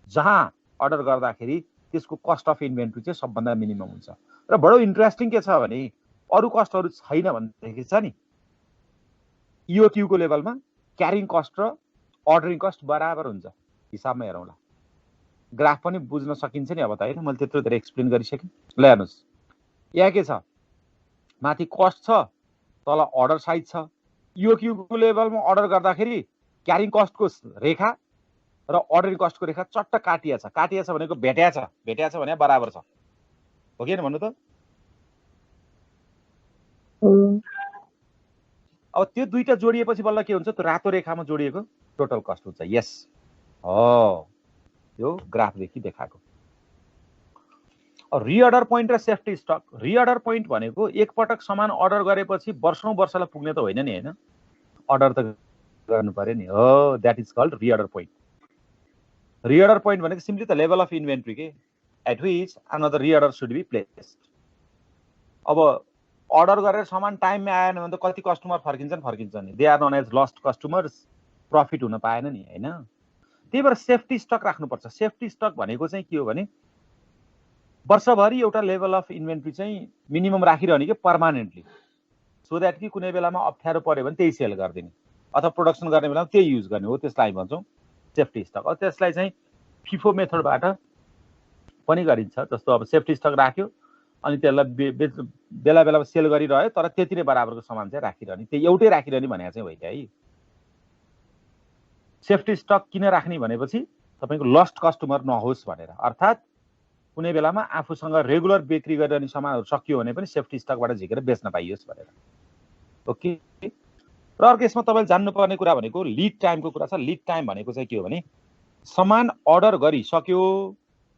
जहाँ अर्डर गर्दाखेरि त्यसको कस्ट अफ इन्भेन्ट्री चाहिँ सबभन्दा मिनिमम हुन्छ र बडो इन्ट्रेस्टिङ के छ भने अरु कस्टहरु छैन भनेदेखि छ नि ईओक्यू को लेभलमा क्यारिङ कस्ट र अर्डरिङ कस्ट बराबर हुन्छ हिसाबमा हेरौँला ग्राफ पनि बुझ्न सकिन्छ नि अब त हैन मैले त्यत्रो धेरै एक्सप्लेन गरिसके ल हेर्नुस् यहाँ के छ माथि कस्ट छ तल अर्डर साइज छ ईओक्यू को लेभलमा अर्डर गर्दाखेरि क्यारिङ कस्टको रेखा र अर्डरिङ कस्टको रेखा चट्ट काटिया छ भनेको भेट्या छ भने बराबर छ हो कि हैन भन्नु त अब त्यो दुईटा जोडिएपछि बल्ल के हुन्छ त्यो रातो रेखामा जोडिएको टोटल कस्ट हुन्छ यस हो यो ग्राफ देखि देखाएको रिअर्डर पोइन्ट र सेफ्टी स्टक रिअर्डर पोइन्ट भनेको एक पटक सामान अर्डर गरेपछि वर्षौं वर्षलाई पुग्ने त होइन नि हैन अर्डर त गर्नु पर्यो नि हो that is called reorder point reorder point भनेको simply the level of inventory के at which another reorder should be placed अब अर्डर गरेर सामान टाइममा आएन भने त कति कस्टमर फर्किन्छन् नि they are known as lost customers profit हुन पाएन नि हैन त्यही भएर सेफ्टी स्टक राख्नुपर्छ सेफ्टी स्टक भनेको चाहिँ के हो भने वर्षभरि एउटा लेभल अफ इन्भेन्ट्री चाहिँ मिनिमम राखिरहने के पर्मानेन्टली सो दैट कि कुनै बेलामा अप्ठ्यारो पर्यो भने त्यही सेल गर्दिने अथवा प्रोडक्सन गर्ने बेलामा त्यही युज गर्ने हो त्यसलाई भन्छौं सेफ्टी स्टक अब त्यसलाई चाहिँ फिफो मेथडबाट पनि गरिन्छ जस्तो अब सेफ्टी स्टक राख्यो अनि त्यसलाई बेला बेलामा सेल गरिरह्यो तर त्यति नै बराबरको सामान चाहिँ राखिरहने त्यो एउटै राखिरहने भने चाहिँ होइन है सेफ्टी स्टक किन राख्ने भनेपछि तपाईको लस्ट कस्टमर नहोस् भनेर अर्थात कुनै बेलामा आफूसँग रेगुलर बिक्री गरिरहने सामानहरु सकियो भने पनि सेफ्टी स्टकबाट झिकेर बेच्न पाइयोस् भनेर ओके र अर्को यसमा तपाईँले जान्नुपर्ने कुरा भनेको लिड टाइमको कुरा छ। लिड टाइम भनेको चाहिँ के हो भने सामान अर्डर गरिसक्यो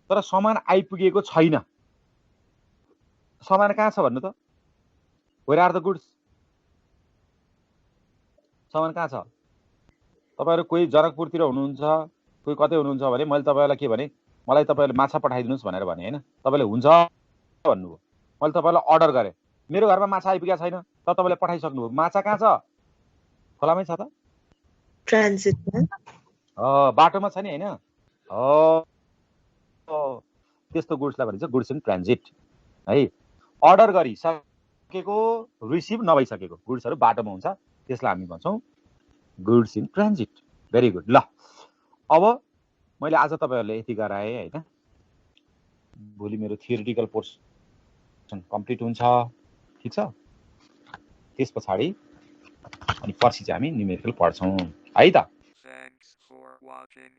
तर सामान आइपुगेको छैन। सामान कहाँ छ भन्नु त? Where are the goods? सामान कहाँ छ? तपाईँहरू कोही जनकपुरतिर हुनुहुन्छ, कोही कतै हुनुहुन्छ भने मैले तपाईँलाई के भने, मलाई तपाईँले माछा पठाइदिनुहोस् भनेर भने होइन, तपाईँले हुन्छ भन्नुभयो, मैले तपाईँलाई अर्डर गरेँ, मेरो घरमा माछा आइपुगेको छैन, तर तपाईँले पठाइसक्नुभयो, माछा कहाँ छ? खोलामै छ त? ट्रान्जिटमा बाटोमा छ नि होइन? त्यस्तो गुड्सलाई भनिन्छ गुड्स इन ट्रान्जिट है। अर्डर गरिसकेको रिसिभ नभइसकेको गुड्सहरू बाटोमा हुन्छ, त्यसलाई हामी भन्छौँ goods in transit. Very good. ल अब मैले आज तपाईँहरूले यति गराएँ होइन, भोलि मेरो थियोरिटिकल पोर्सन कम्प्लिट हुन्छ, ठिक छ? त्यस पछाडि अनि पर्सि चाहिँ हामी न्युमेरिकल पढ्छौँ है त। Thanks for watching.